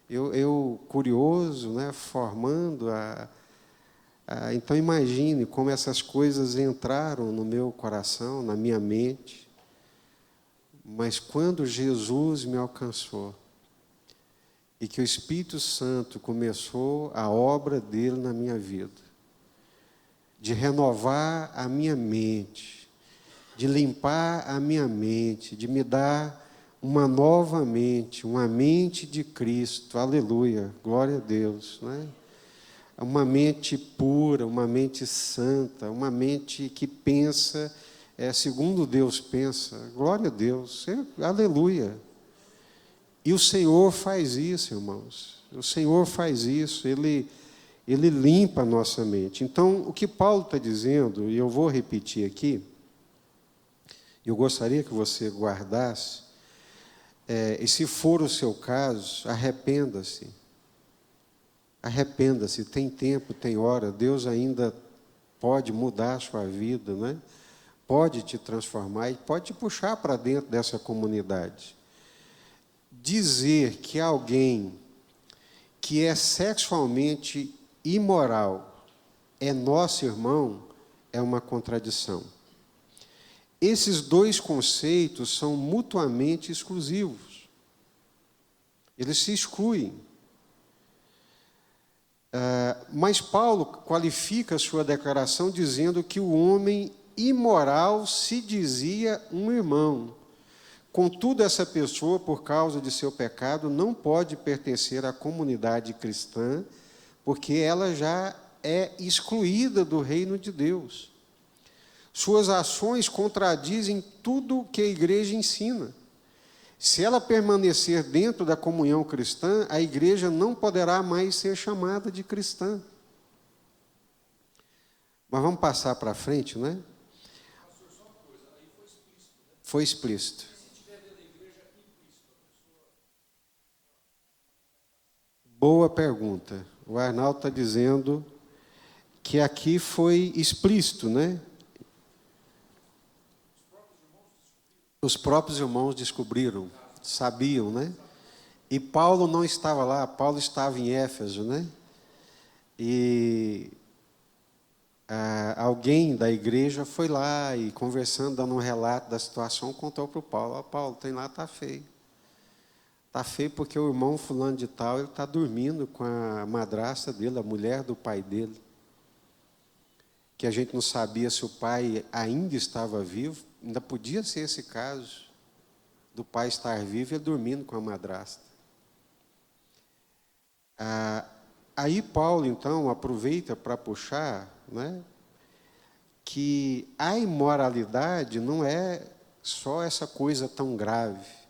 Eu curioso, né, formando então imagine como essas coisas entraram no meu coração, na minha mente. Mas quando Jesus me alcançou e que o Espírito Santo começou a obra dele na minha vida, de renovar a minha mente, de limpar a minha mente, de me dar uma nova mente, uma mente de Cristo, aleluia, glória a Deus, né? Uma mente pura, uma mente santa, uma mente que pensa segundo Deus pensa, glória a Deus, aleluia. E o Senhor faz isso, irmãos, o Senhor faz isso, Ele limpa a nossa mente. Então, o que Paulo está dizendo, e eu vou repetir aqui, eu gostaria que você guardasse, e se for o seu caso, arrependa-se. Arrependa-se, tem tempo, tem hora, Deus ainda pode mudar a sua vida, né? Pode te transformar e pode te puxar para dentro dessa comunidade. Dizer que alguém que é sexualmente imoral é nosso irmão é uma contradição. Esses dois conceitos são mutuamente exclusivos. Eles se excluem. Mas Paulo qualifica a sua declaração dizendo que o homem imoral se dizia um irmão. Contudo, essa pessoa, por causa de seu pecado, não pode pertencer à comunidade cristã, porque ela já é excluída do reino de Deus. Suas ações contradizem tudo o que a igreja ensina. Se ela permanecer dentro da comunhão cristã, a igreja não poderá mais ser chamada de cristã. Mas vamos passar para frente, né? Foi explícito. Boa pergunta. O Arnaldo está dizendo que aqui foi explícito, né? Os próprios irmãos descobriram, sabiam, né? E Paulo não estava lá, Paulo estava em Éfeso, né? E alguém da igreja foi lá e, conversando, dando um relato da situação, contou para o Paulo: ó, Paulo, tem lá, está feio. Está feio porque o irmão fulano de tal, ele está dormindo com a madrasta dele, a mulher do pai dele. Que a gente não sabia se o pai ainda estava vivo, ainda podia ser esse caso, do pai estar vivo e ele dormindo com a madrasta. Aí Paulo, então, aproveita para puxar, né, que a imoralidade não é só essa coisa tão grave.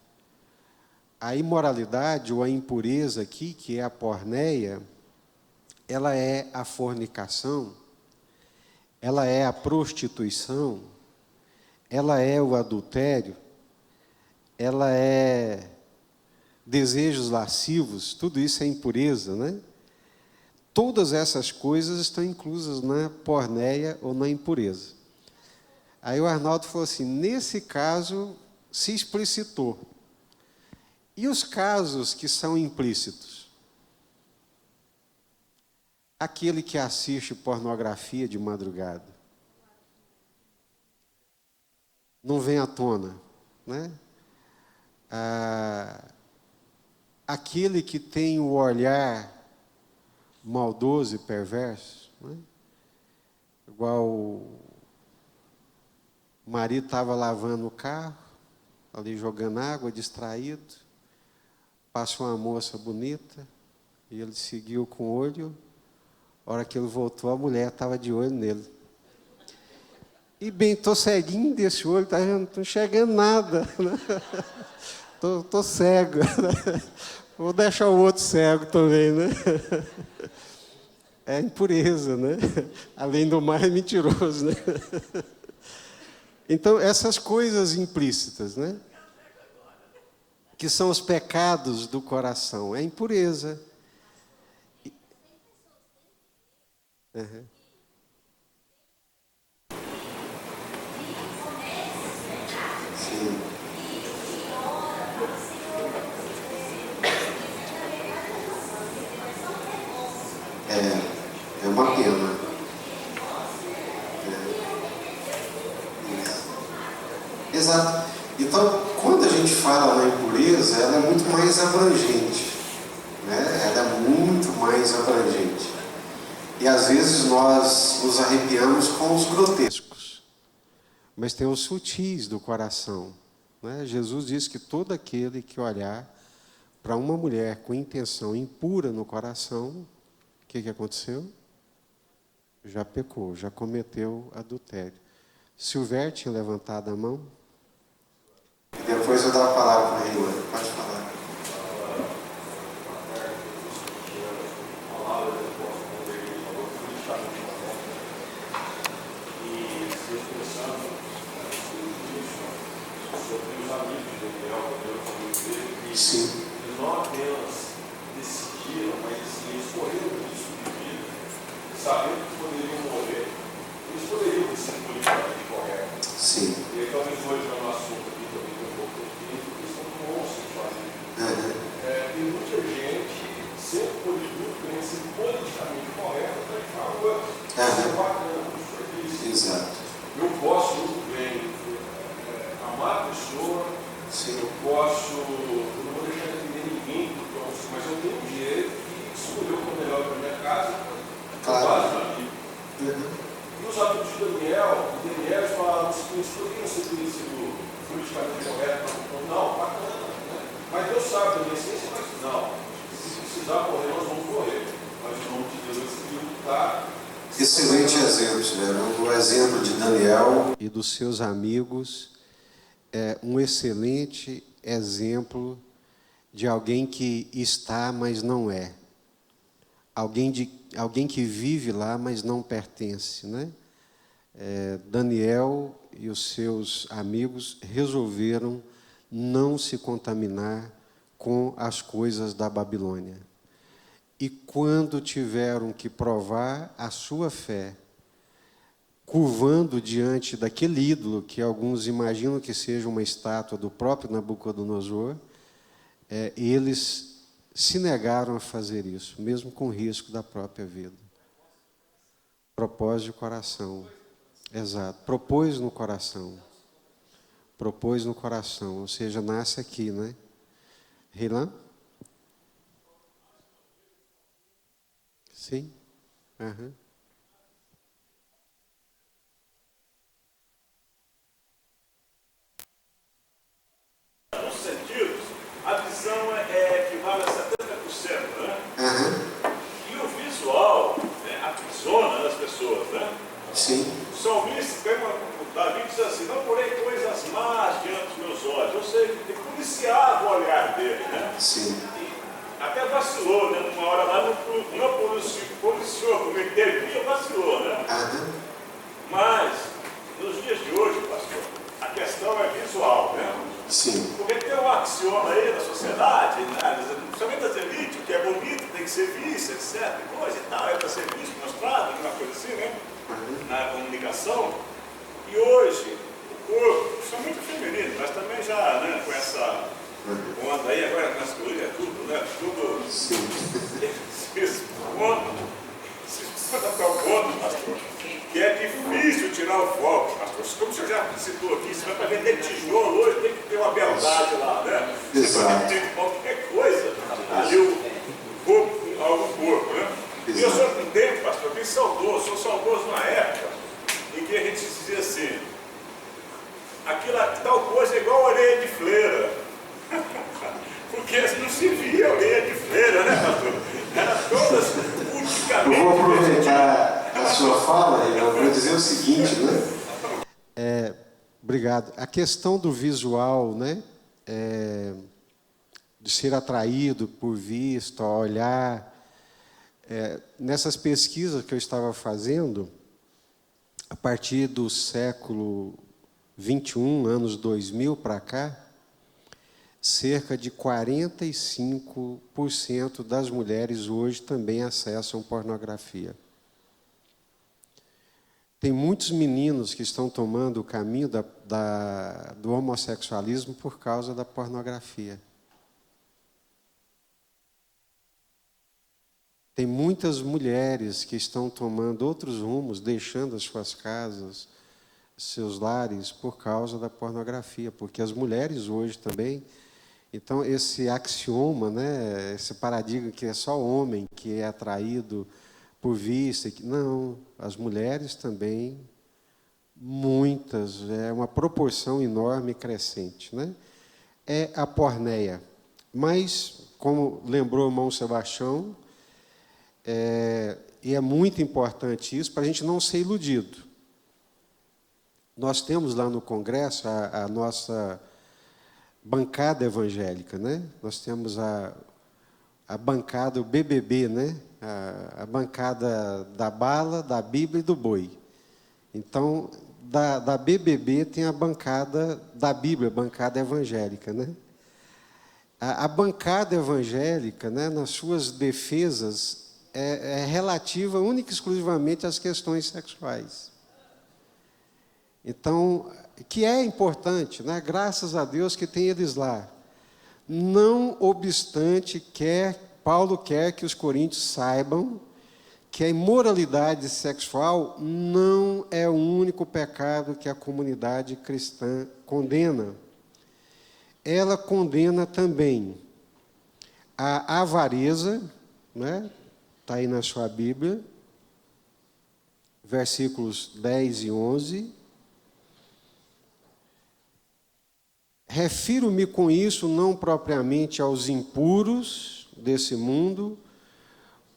A imoralidade ou a impureza aqui, que é a porneia, ela é a fornicação, ela é a prostituição, ela é o adultério, ela é desejos lascivos, tudo isso é impureza, né? Todas essas coisas estão inclusas na porneia ou na impureza. Aí o Arnaldo falou assim: nesse caso se explicitou. E os casos que são implícitos? Aquele que assiste pornografia de madrugada. Não vem à tona, né? Aquele que tem o olhar maldoso e perverso, né? Igual o marido estava lavando o carro, ali jogando água, distraído, passou uma moça bonita, e ele seguiu com o olho. A hora que ele voltou, a mulher estava de olho nele. E bem, estou ceguinho desse olho, tá vendo? Não estou enxergando nada. Estou cego. Vou deixar o outro cego também, né? É impureza, né? Além do mais, é mentiroso, né? Então, essas coisas implícitas, né? Que são os pecados do coração, é impureza. Uhum. Sim. É uma pena. Exato. Então, quando a gente fala na impureza, ela é muito mais abrangente, né? Ela é muito mais abrangente. E às vezes nós nos arrepiamos com os grotescos, mas tem os sutis do coração, né? Jesus diz que todo aquele que olhar para uma mulher com intenção impura no coração, o que aconteceu? Já pecou, já cometeu adultério. Silvério tinha levantado a mão. E depois eu dou a palavra para ele. Pode falar. Sim. Eles não apenas decidiram, mas eles escolheram isso de vida, sabendo que poderiam morrer. Eles poderiam ser politicamente corretos. Sim. E aí, talvez hoje no assunto aqui também um pouco técnico, eles estão com onça de fazer. Tem muita gente sempre querendo ser politicamente correta para falar, isso é bacana, isso é isso. Exato. Eu posso muito bem amar a pessoa. Sim. Eu não vou deixar de entender ninguém, mas eu tenho o direito de escolher o que é melhor para minha casa, com base na Bíblia. E os amigos de Daniel falaram o seguinte: poderia ser sido politicamente correto? Não, bacana, né? Mas Deus sabe da minha essência, mas não. Se precisar morrer, nós vamos morrer. Mas o nome de Deus vai se lutar. Excelente exemplo, né? O exemplo de Daniel e dos seus amigos é um excelente exemplo de alguém que está, mas não é. Alguém que vive lá, mas não pertence, né? Daniel e os seus amigos resolveram não se contaminar com as coisas da Babilônia. E quando tiveram que provar a sua fé, curvando diante daquele ídolo, que alguns imaginam que seja uma estátua do próprio Nabucodonosor, eles se negaram a fazer isso, mesmo com risco da própria vida. Propósito de coração. Exato. Propôs no coração. Propôs no coração, ou seja, nasce aqui, né? Reilan? Sim? Aham. Nos sentidos, a visão equivale a 70%, né? Uhum. E o visual aprisiona as pessoas, né? Sim. O salmista tem Davi diz assim: não porei coisas más diante dos meus olhos. Eu sei que policiava o olhar dele, né? Sim. E até vacilou, né? Numa hora lá não policiou, como ele devia, vacilou, né? Uhum. Mas, nos dias de hoje, pastor, a questão é visual, né? Sim. Porque tem um axioma aí na sociedade, né? Principalmente das elites, o que é bonito tem que ser visto, etc. Coisa e tal, é para ser visto, mostrado, uma coisa assim, né? Na comunicação. E hoje, o corpo, principalmente o feminino, mas também já, né, com essa onda aí, agora com masculino é tudo, né? Tudo. Sim. Esse ponto, pastor, que é difícil tirar o foco, pastor. Como o senhor já citou aqui, você vai para vender tijolo hoje, tem que ter uma beldade lá, né? Você vai ter qualquer coisa ali, o corpo, algum corpo, né? E eu sou um tempo, pastor, bem saudoso, sou saudoso na época em que a gente dizia assim: aquilo, tal coisa é igual a orelha de fleira. Porque assim não se via orelha de fleira, né, pastor? Era todas politicamente. Eu vou aproveitar a sua fala e eu vou dizer o seguinte, né? Obrigado. A questão do visual, né? De ser atraído por vista, olhar. Nessas pesquisas que eu estava fazendo, a partir do século 21, anos 2000 para cá, cerca de 45% das mulheres hoje também acessam pornografia. Tem muitos meninos que estão tomando o caminho do homossexualismo por causa da pornografia. Tem muitas mulheres que estão tomando outros rumos, deixando as suas casas, seus lares, por causa da pornografia, porque as mulheres hoje também. Então, esse axioma, né, esse paradigma que é só homem que é atraído por vista, não, as mulheres também, muitas, é uma proporção enorme e crescente, né? É a porneia. Mas, como lembrou o irmão Sebastião, e é muito importante isso para a gente não ser iludido. Nós temos lá no Congresso a nossa bancada evangélica, né? Nós temos a bancada, o BBB, né? A bancada da bala, da Bíblia e do boi. Então, da BBB tem a bancada da Bíblia, a bancada evangélica, né? A bancada evangélica, né, nas suas defesas, é relativa única e exclusivamente às questões sexuais. Então, que é importante, né? Graças a Deus que tem eles lá. Não obstante, Paulo quer que os coríntios saibam que a imoralidade sexual não é o único pecado que a comunidade cristã condena. Ela condena também a avareza, né? Está aí na sua Bíblia, versículos 10 e 11. Refiro-me com isso não propriamente aos impuros desse mundo,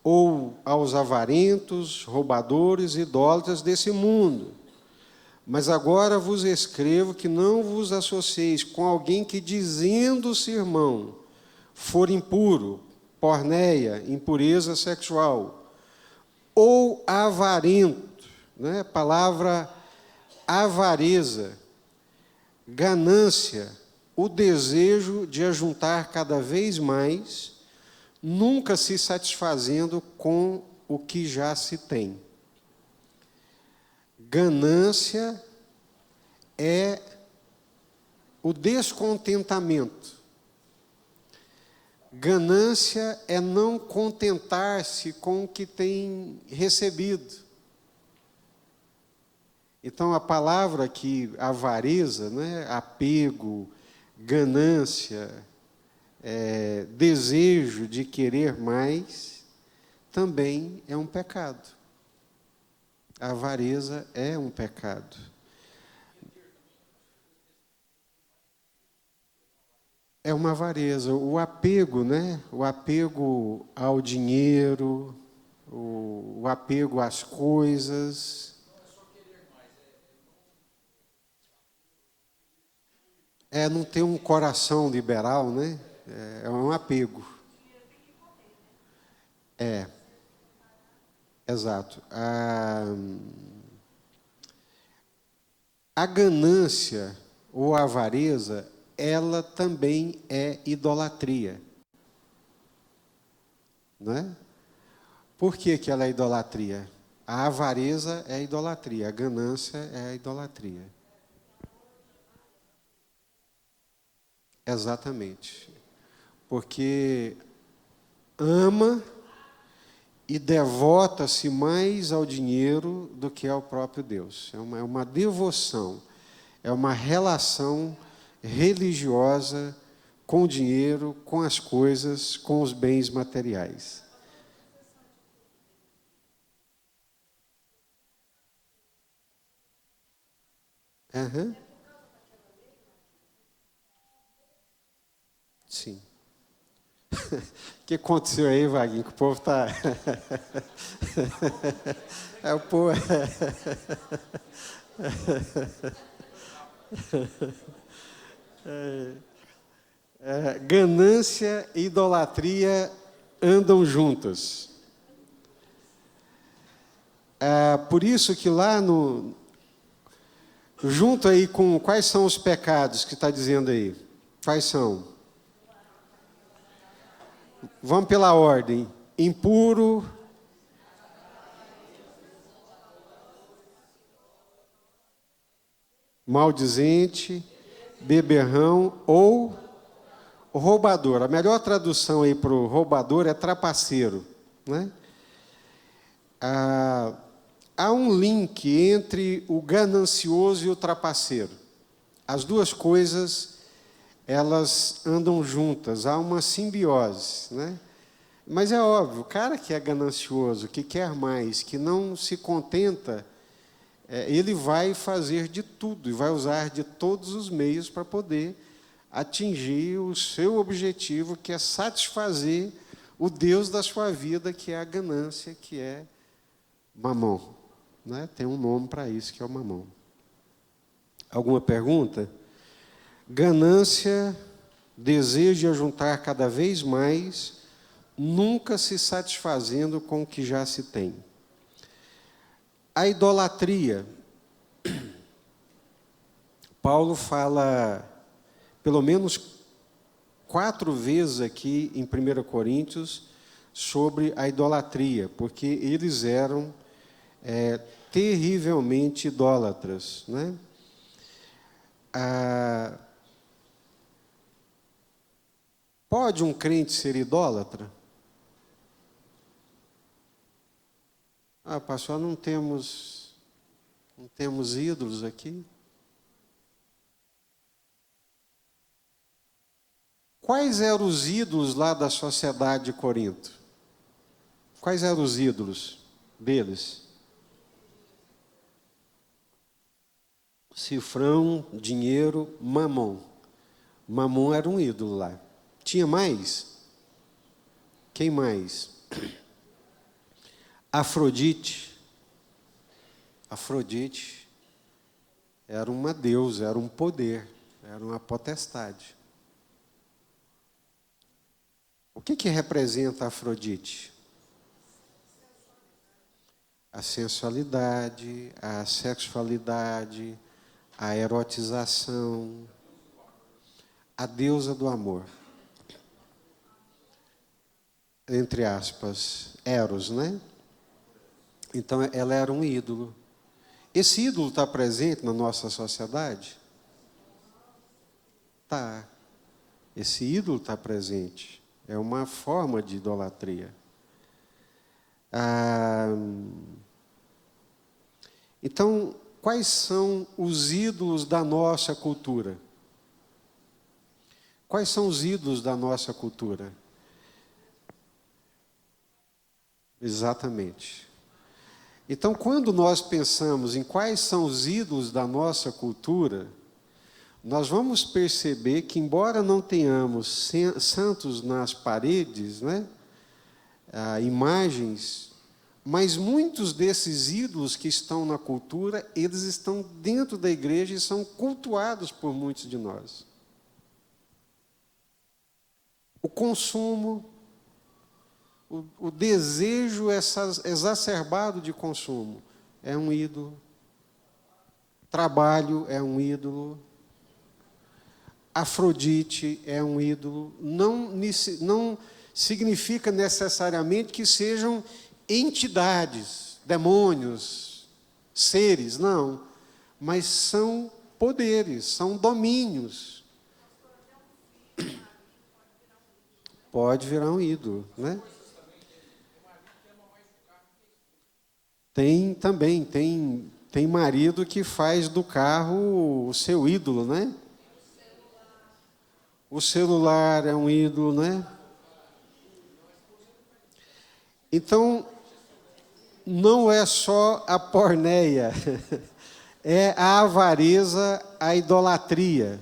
ou aos avarentos, roubadores, idólatras desse mundo. Mas agora vos escrevo que não vos associeis com alguém que, dizendo-se irmão, for impuro, porneia, impureza sexual, ou avarento, né? Palavra avareza, ganância, o desejo de ajuntar cada vez mais, nunca se satisfazendo com o que já se tem. Ganância é o descontentamento. Ganância é não contentar-se com o que tem recebido. Então, a palavra aqui, avareza, né, apego, ganância, desejo de querer mais, também é um pecado. A avareza é um pecado. É uma avareza. O apego, né? O apego ao dinheiro, o apego às coisas. Não ter um coração liberal, né? É um apego. Exato. A ganância ou a avareza, ela também é idolatria. Não é? Por que que ela é idolatria? A avareza é idolatria, a ganância é a idolatria. Exatamente. Porque ama e devota-se mais ao dinheiro do que ao próprio Deus. É uma devoção, é uma relação religiosa com o dinheiro, com as coisas, com os bens materiais. Uhum. Sim. O que aconteceu aí, Vaguinho? Que o povo está... o povo... ganância e idolatria andam juntas. Por isso que lá junto aí com... Quais são os pecados que está dizendo aí? Quais são? Vamos pela ordem. Impuro, maldizente, beberrão ou roubador. A melhor tradução aí para o roubador é trapaceiro, né? Há um link entre o ganancioso e o trapaceiro. As duas coisas, elas andam juntas, há uma simbiose, né? Mas é óbvio, o cara que é ganancioso, que quer mais, que não se contenta, ele vai fazer de tudo e vai usar de todos os meios para poder atingir o seu objetivo, que é satisfazer o Deus da sua vida, que é a ganância, que é mamão, né? Tem um nome para isso, que é o mamão. Alguma pergunta? Ganância, desejo de ajuntar cada vez mais, nunca se satisfazendo com o que já se tem. A idolatria. Paulo fala pelo menos 4 vezes aqui em 1 Coríntios sobre a idolatria, porque eles eram terrivelmente idólatras, né? Pode um crente ser idólatra? Pastor, não temos ídolos aqui. Quais eram os ídolos lá da sociedade de Corinto? Quais eram os ídolos deles? cifrão, dinheiro, Mamon. Mamon era um ídolo lá. Tinha mais? Quem mais? Afrodite. Afrodite era uma deusa, era um poder, era uma potestade. O que representa a Afrodite? A sensualidade, a sexualidade, a erotização, a deusa do amor. Entre aspas, Eros, né? Então, ela era um ídolo. Esse ídolo está presente na nossa sociedade? Tá. Esse ídolo está presente. É uma forma de idolatria. Então, quais são os ídolos da nossa cultura? Quais são os ídolos da nossa cultura? Exatamente. Então, quando nós pensamos em quais são os ídolos da nossa cultura, nós vamos perceber que, embora não tenhamos santos nas paredes, né, imagens, mas muitos desses ídolos que estão na cultura, eles estão dentro da igreja e são cultuados por muitos de nós. O consumo, o desejo exacerbado de consumo é um ídolo. Trabalho é um ídolo. Afrodite é um ídolo. Não significa necessariamente que sejam entidades, demônios, seres, não. Mas são poderes, são domínios. Pode virar um ídolo, né? Tem marido que faz do carro o seu ídolo, né? O celular é um ídolo, né? Então, não é só a porneia, é a avareza, a idolatria.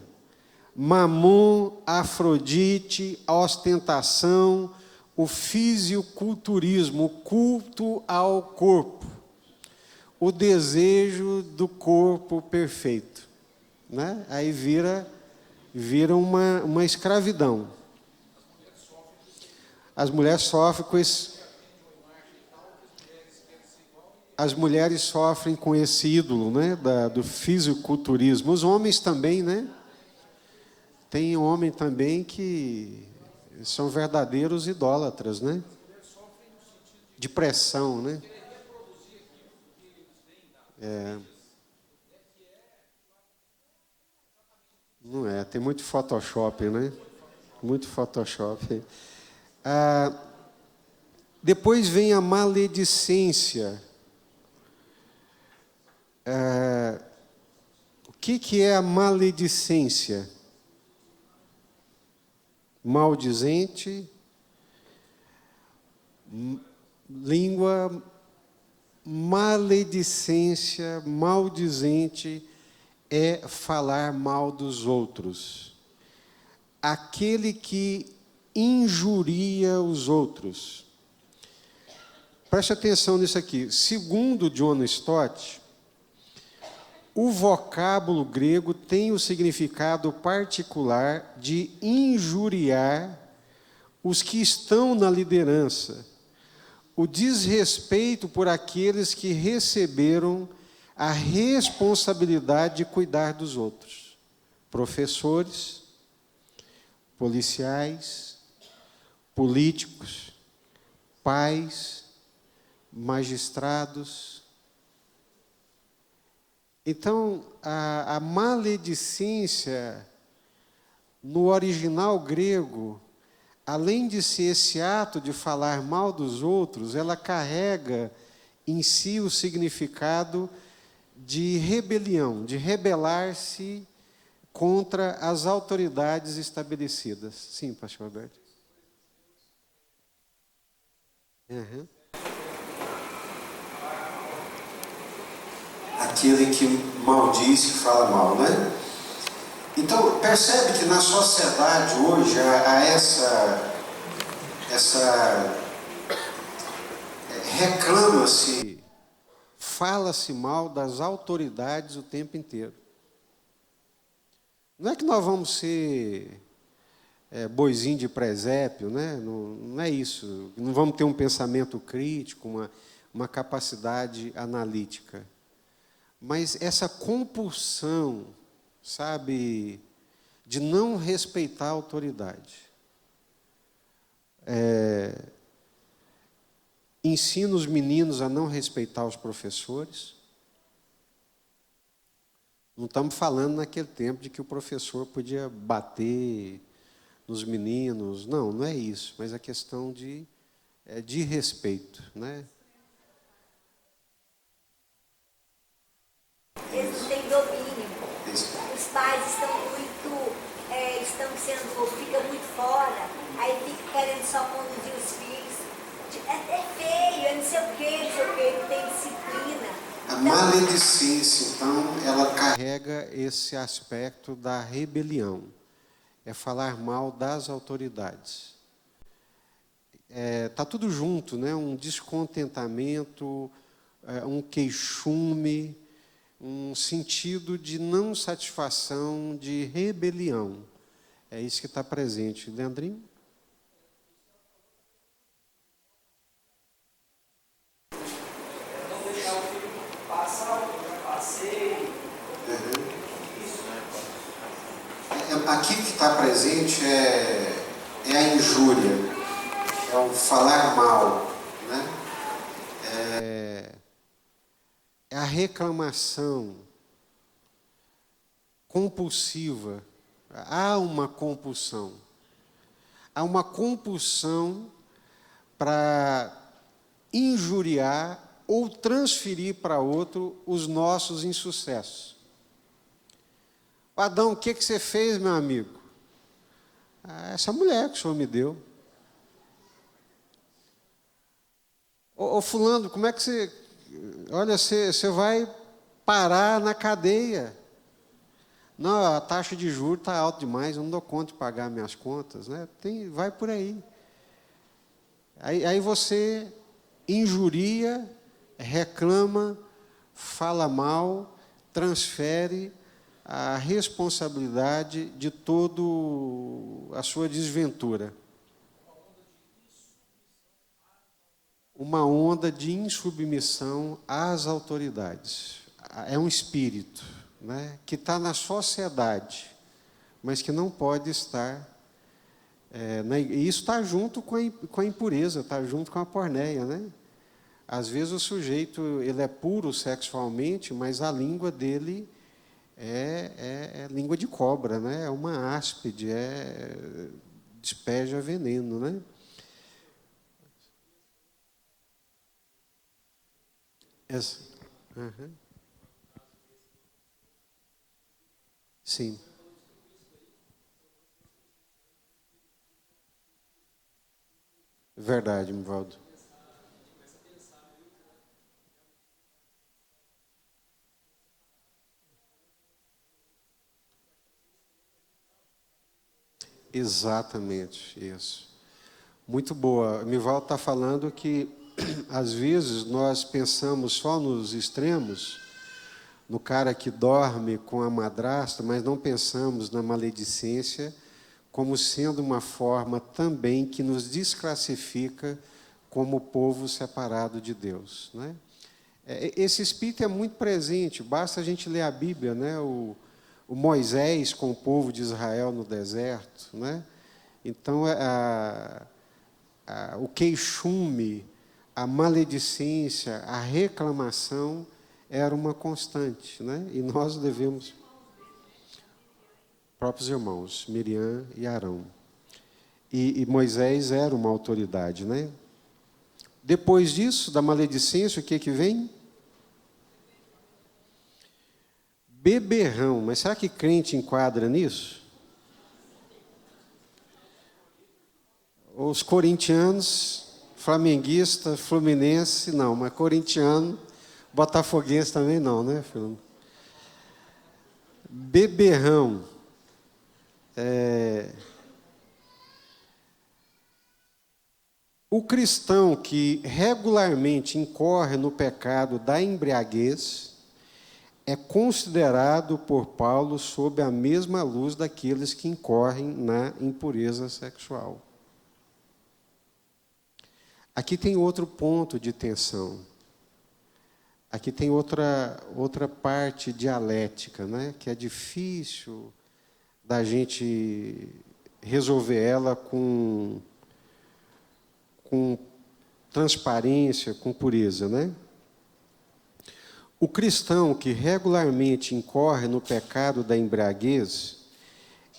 Mamon, Afrodite, a ostentação, o fisiculturismo, o culto ao corpo, o desejo do corpo perfeito, né? Aí vira uma escravidão. As mulheres sofrem com esse. As mulheres sofrem com esse ídolo, né, do fisiculturismo. Os homens também, né? Tem homem também que são verdadeiros idólatras, né? Depressão, né? Não é, tem muito Photoshop, né? Muito Photoshop. Depois vem a maledicência. O que é a maledicência? Maldizente, língua, maledicência, maldizente é falar mal dos outros. Aquele que injuria os outros. Preste atenção nisso aqui. Segundo John Stott, o vocábulo grego tem o significado particular de injuriar os que estão na liderança, o desrespeito por aqueles que receberam a responsabilidade de cuidar dos outros. Professores, policiais, políticos, pais, magistrados. Então, a maledicência, no original grego, além de ser esse ato de falar mal dos outros, ela carrega em si o significado de rebelião, de rebelar-se contra as autoridades estabelecidas. Sim, pastor Alberto. aquele que maldiz, que fala mal, né? Então, percebe que na sociedade hoje há reclama-se, fala-se mal das autoridades o tempo inteiro. Não é que nós vamos ser boizinho de presépio, né? Não é isso. Não vamos ter um pensamento crítico, uma capacidade analítica. Mas essa compulsão, sabe, de não respeitar a autoridade. Ensina os meninos a não respeitar os professores. Não estamos falando naquele tempo de que o professor podia bater nos meninos. Não, não é isso. Mas a questão de respeito, né? Eles não têm domínio. Os pais fica muito fora, aí fica querendo só conduzir os filhos. É feio, é não sei o quê, não tem disciplina. A maledicência, então, ela carrega esse aspecto da rebelião. É falar mal das autoridades. Tá tudo junto, né? Um descontentamento, um queixume, um sentido de não satisfação, de rebelião. É isso que está presente. Leandrinho? Não deixar o filho passar, eu passei. Aqui que está presente é a injúria, é o falar mal, né? É a reclamação compulsiva. Há uma compulsão. Há uma compulsão para injuriar ou transferir para outro os nossos insucessos. Adão, o que você fez, meu amigo? Essa mulher que o Senhor me deu. Ô fulano, como é que você... Olha, você vai parar na cadeia. Não, a taxa de juros está alta demais, eu não dou conta de pagar minhas contas, né? Vai por aí. Aí você injuria, reclama, fala mal, transfere a responsabilidade de toda a sua desventura. Uma onda de insubmissão às autoridades. É um espírito, né, que está na sociedade, mas que não pode estar... e isso está junto com a impureza, está junto com a porneia, né? Às vezes o sujeito ele é puro sexualmente, mas a língua dele é língua de cobra, né? É uma áspide, despeja veneno, né? Uhum. Sim. Verdade, Mivaldo. Exatamente, isso. Muito boa. Mivaldo está falando que, às vezes, nós pensamos só nos extremos, no cara que dorme com a madrasta, mas não pensamos na maledicência como sendo uma forma também que nos desclassifica como povo separado de Deus, né? Esse espírito é muito presente, basta a gente ler a Bíblia, né? O Moisés com o povo de Israel no deserto, né? Então, o queixume, a maledicência, a reclamação era uma constante, né? E nós devemos... Próprios irmãos, Miriam e Arão. E Moisés era uma autoridade, né? Depois disso, da maledicência, o que vem? Beberrão. Mas será que crente enquadra nisso? Os corintianos, flamenguista, fluminense, não, mas corintiano, Botafoguense também não, né, Fernando? Beberrão. O cristão que regularmente incorre no pecado da embriaguez é considerado por Paulo sob a mesma luz daqueles que incorrem na impureza sexual. Aqui tem outro ponto de tensão. Aqui tem outra parte dialética, né, que é difícil da gente resolver ela com transparência, com pureza, né? O cristão que regularmente incorre no pecado da embriaguez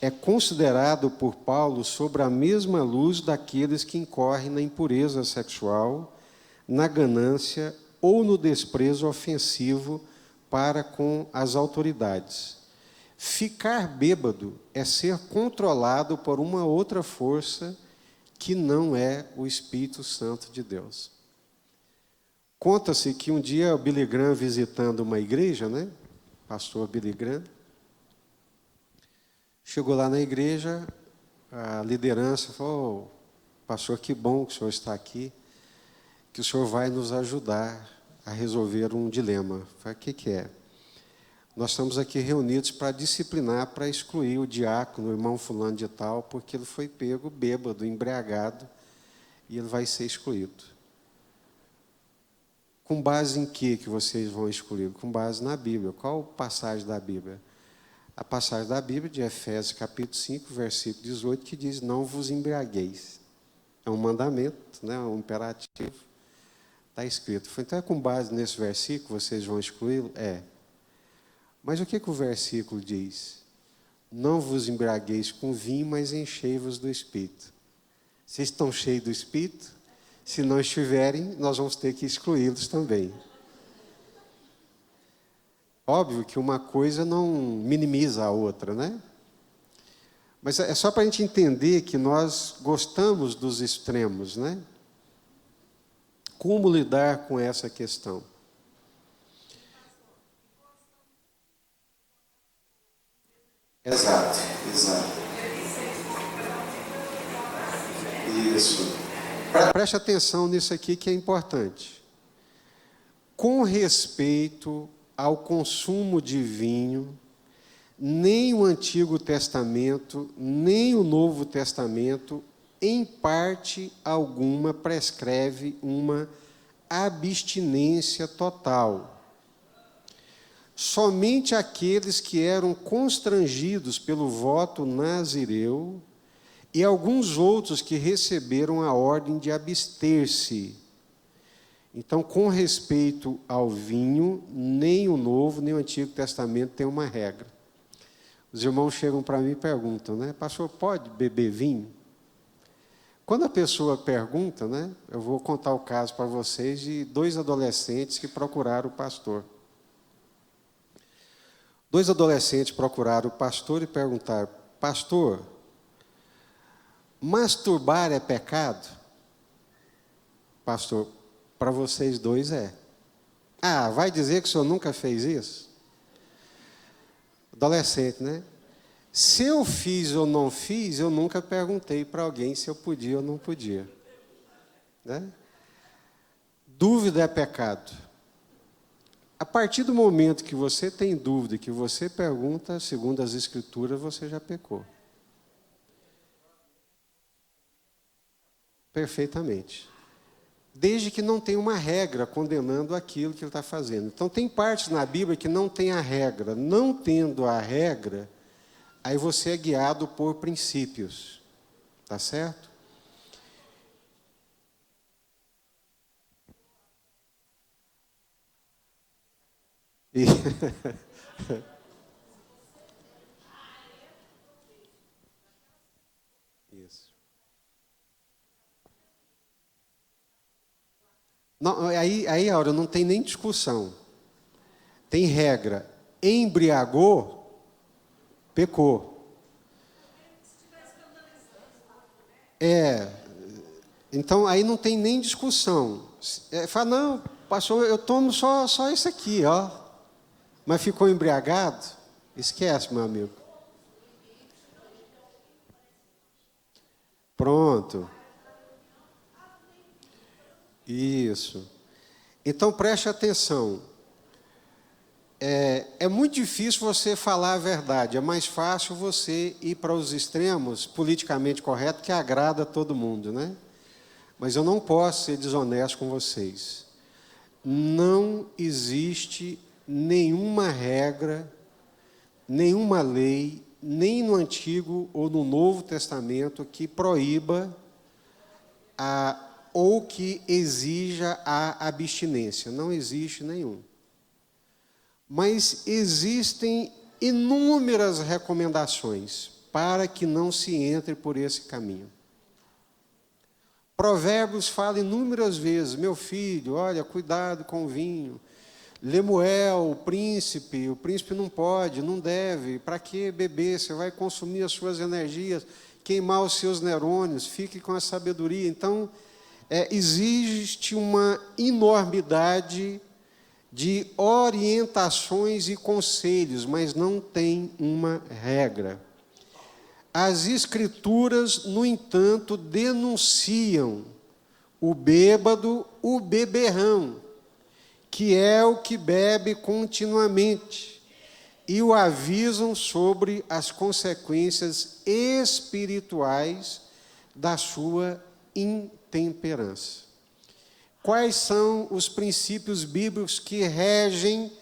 é considerado por Paulo sob a mesma luz daqueles que incorrem na impureza sexual, na ganância ou no desprezo ofensivo para com as autoridades. Ficar bêbado é ser controlado por uma outra força que não é o Espírito Santo de Deus. Conta-se que um dia o Billy Graham, visitando uma igreja, né, pastor Billy Graham, chegou lá na igreja, a liderança falou: pastor, que bom que o senhor está aqui, que o senhor vai nos ajudar a resolver um dilema. Eu falei: o que é? Nós estamos aqui reunidos para disciplinar, para excluir o diácono, o irmão fulano de tal, porque ele foi pego bêbado, embriagado, e ele vai ser excluído. Com base em que vocês vão excluir? Com base na Bíblia. Qual passagem da Bíblia? A passagem da Bíblia de Efésios, capítulo 5, versículo 18, que diz: não vos embriagueis. É um mandamento, né, um imperativo. Está escrito. Então, é com base nesse versículo vocês vão excluí-lo? É. Mas o que o versículo diz? Não vos embriagueis com vinho, mas enchei-vos do Espírito. Vocês estão cheios do Espírito? Se não estiverem, nós vamos ter que excluí-los também. Óbvio que uma coisa não minimiza a outra, né? Mas é só para a gente entender que nós gostamos dos extremos, né? Como lidar com essa questão? Exato. Isso. Preste atenção nisso aqui que é importante. Com respeito ao consumo de vinho, nem o Antigo Testamento, nem o Novo Testamento, em parte alguma, prescreve uma abstinência total. Somente aqueles que eram constrangidos pelo voto nazireu e alguns outros que receberam a ordem de abster-se. Então, com respeito ao vinho, nem o Novo, nem o Antigo Testamento tem uma regra. Os irmãos chegam para mim e perguntam, né? Pastor, pode beber vinho? Quando a pessoa pergunta, né? Eu vou contar o caso para vocês de 2 adolescentes que procuraram o pastor. 2 adolescentes procuraram o pastor e perguntaram: pastor, masturbar é pecado? Pastor, para vocês 2 é. Ah, vai dizer que o senhor nunca fez isso? Adolescente, né? Se eu fiz ou não fiz, eu nunca perguntei para alguém se eu podia ou não podia. Né? Dúvida é pecado. A partir do momento que você tem dúvida, que você pergunta, segundo as Escrituras, você já pecou. Perfeitamente. Desde que não tenha uma regra condenando aquilo que ele está fazendo. Então, tem partes na Bíblia que não tem a regra. Não tendo a regra, aí você é guiado por princípios. Tá certo? E... Isso. Não, aí, Aura, não tem nem discussão. Tem regra. Embriagou, pecou. Então, aí não tem nem discussão. Fala, não, pastor, eu tomo só isso aqui, ó. Mas ficou embriagado? Esquece, meu amigo. Pronto. Isso. Então, preste atenção. É muito difícil você falar a verdade. É mais fácil você ir para os extremos politicamente correto, que agrada a todo mundo, né? Mas eu não posso ser desonesto com vocês. Não existe nenhuma regra, nenhuma lei, nem no Antigo ou no Novo Testamento que proíba ou que exija a abstinência. Não existe nenhum. Mas existem inúmeras recomendações para que não se entre por esse caminho. Provérbios fala inúmeras vezes, meu filho, olha, cuidado com o vinho. Lemuel, o príncipe não pode, não deve, para que beber? Você vai consumir as suas energias, queimar os seus neurônios, fique com a sabedoria. Então, existe uma enormidade de orientações e conselhos, mas não tem uma regra. As Escrituras, no entanto, denunciam o bêbado, o beberrão, que é o que bebe continuamente, e o avisam sobre as consequências espirituais da sua intemperança. Quais são os princípios bíblicos que regem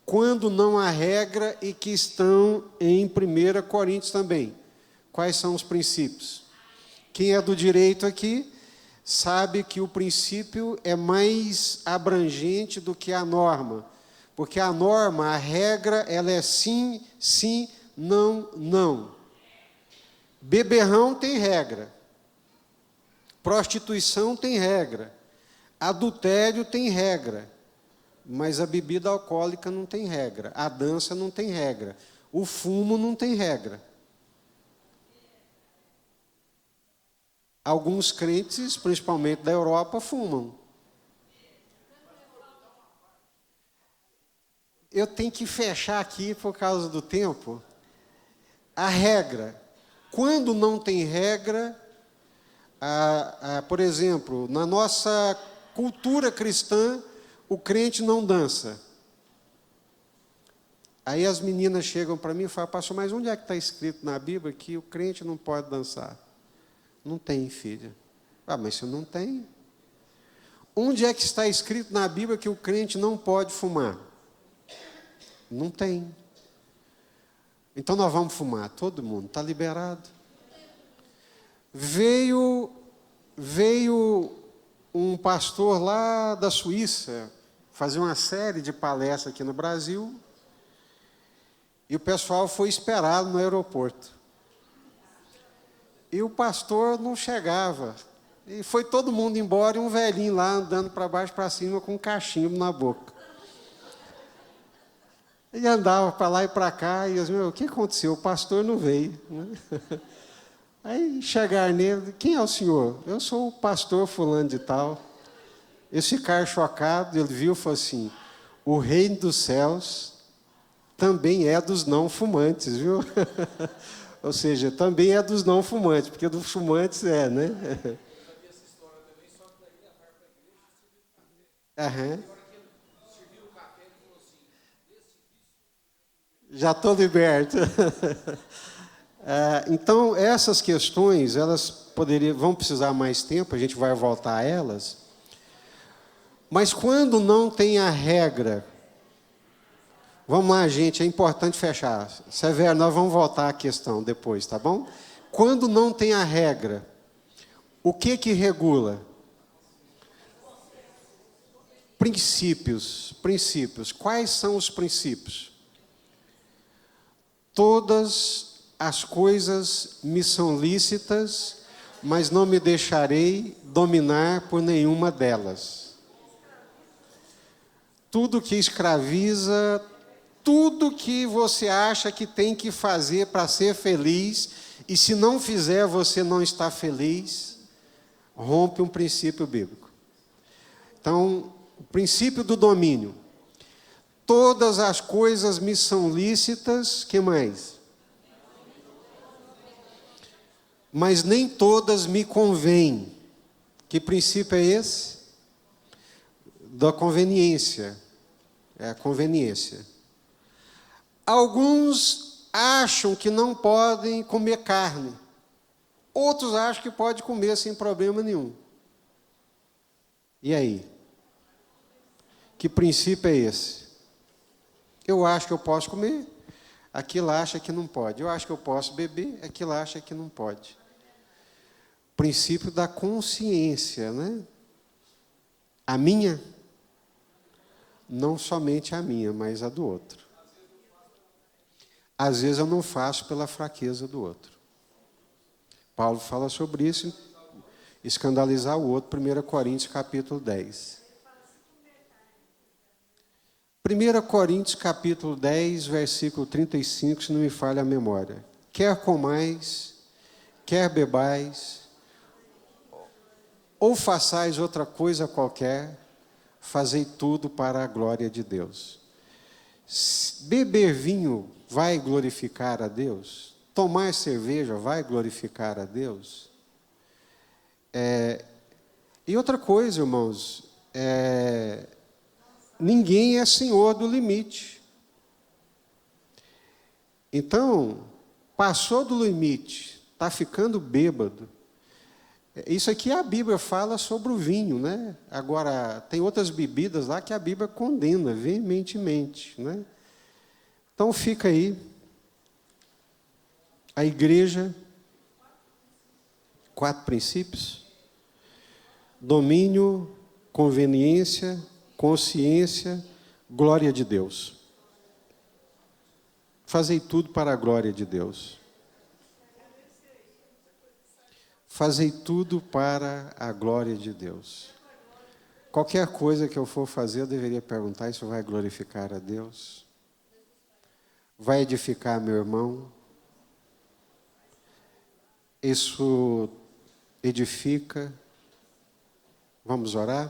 quando não há regra e que estão em 1 Coríntios também? Quais são os princípios? Quem é do direito aqui sabe que o princípio é mais abrangente do que a norma, porque a norma, a regra, ela é sim, sim, não, não. Beberrão tem regra, prostituição tem regra, adultério tem regra, mas a bebida alcoólica não tem regra, a dança não tem regra, o fumo não tem regra. Alguns crentes, principalmente da Europa, fumam. Eu tenho que fechar aqui por causa do tempo. A regra. Quando não tem regra, por exemplo, na nossa cultura cristã, o crente não dança. Aí as meninas chegam para mim e falam, pastor, mas onde é que está escrito na Bíblia que o crente não pode dançar? Não tem, filha. Mas se não tem? Onde é que está escrito na Bíblia que o crente não pode fumar? Não tem. Então nós vamos fumar, todo mundo, está liberado. Veio um pastor lá da Suíça fazer uma série de palestras aqui no Brasil e o pessoal foi esperado no aeroporto. E o pastor não chegava. E foi todo mundo embora e um velhinho lá andando para baixo e para cima com um cachimbo na boca. Ele andava para lá e para cá e eu disse, o que aconteceu? O pastor não veio. Aí chegaram nele, quem é o senhor? Eu sou o pastor fulano de tal. Eles ficaram chocados, ele viu e falou assim, o reino dos céus também é dos não fumantes, viu? Ou seja, também é dos não fumantes, porque dos fumantes né? Uhum. Já estou liberto. Então, essas questões, elas vão precisar mais tempo, a gente vai voltar a elas. Mas quando não tem a regra, vamos lá, gente, é importante fechar. Severo, nós vamos voltar à questão depois, tá bom? Quando não tem a regra, o que regula? Princípios. Quais são os princípios? Todas as coisas me são lícitas, mas não me deixarei dominar por nenhuma delas. Tudo que escraviza, tudo que você acha que tem que fazer para ser feliz, e se não fizer, você não está feliz, rompe um princípio bíblico. Então, O princípio do domínio. Todas as coisas me são lícitas, que mais? Mas nem todas me convêm. Que princípio é esse? Da conveniência. É a conveniência. Alguns acham que não podem comer carne. Outros acham que pode comer sem problema nenhum. E aí? Que princípio é esse? Eu acho que eu posso comer, aquilo acha que não pode. Eu acho que eu posso beber, aquilo acha que não pode. Princípio da consciência, né? A minha, não somente a minha, mas a do outro. Às vezes eu não faço pela fraqueza do outro. Paulo fala sobre isso, escandalizar o outro, 1 Coríntios capítulo 10. 1 Coríntios capítulo 10, versículo 35, se não me falha a memória. Quer comais, quer bebais, ou façais outra coisa qualquer, fazei tudo para a glória de Deus. Beber vinho vai glorificar a Deus? Tomar cerveja vai glorificar a Deus? E outra coisa, irmãos, ninguém é senhor do limite. Então, passou do limite, está ficando bêbado. Isso aqui a Bíblia fala sobre o vinho, né? Agora, tem outras bebidas lá que a Bíblia condena veementemente, né? Então, fica aí. A igreja, 4 princípios: domínio, conveniência, consciência, glória de Deus. Fazei tudo para a glória de Deus. Fazei tudo para a glória de Deus. Qualquer coisa que eu for fazer, eu deveria perguntar: isso vai glorificar a Deus? Vai edificar meu irmão? Isso edifica? Vamos orar?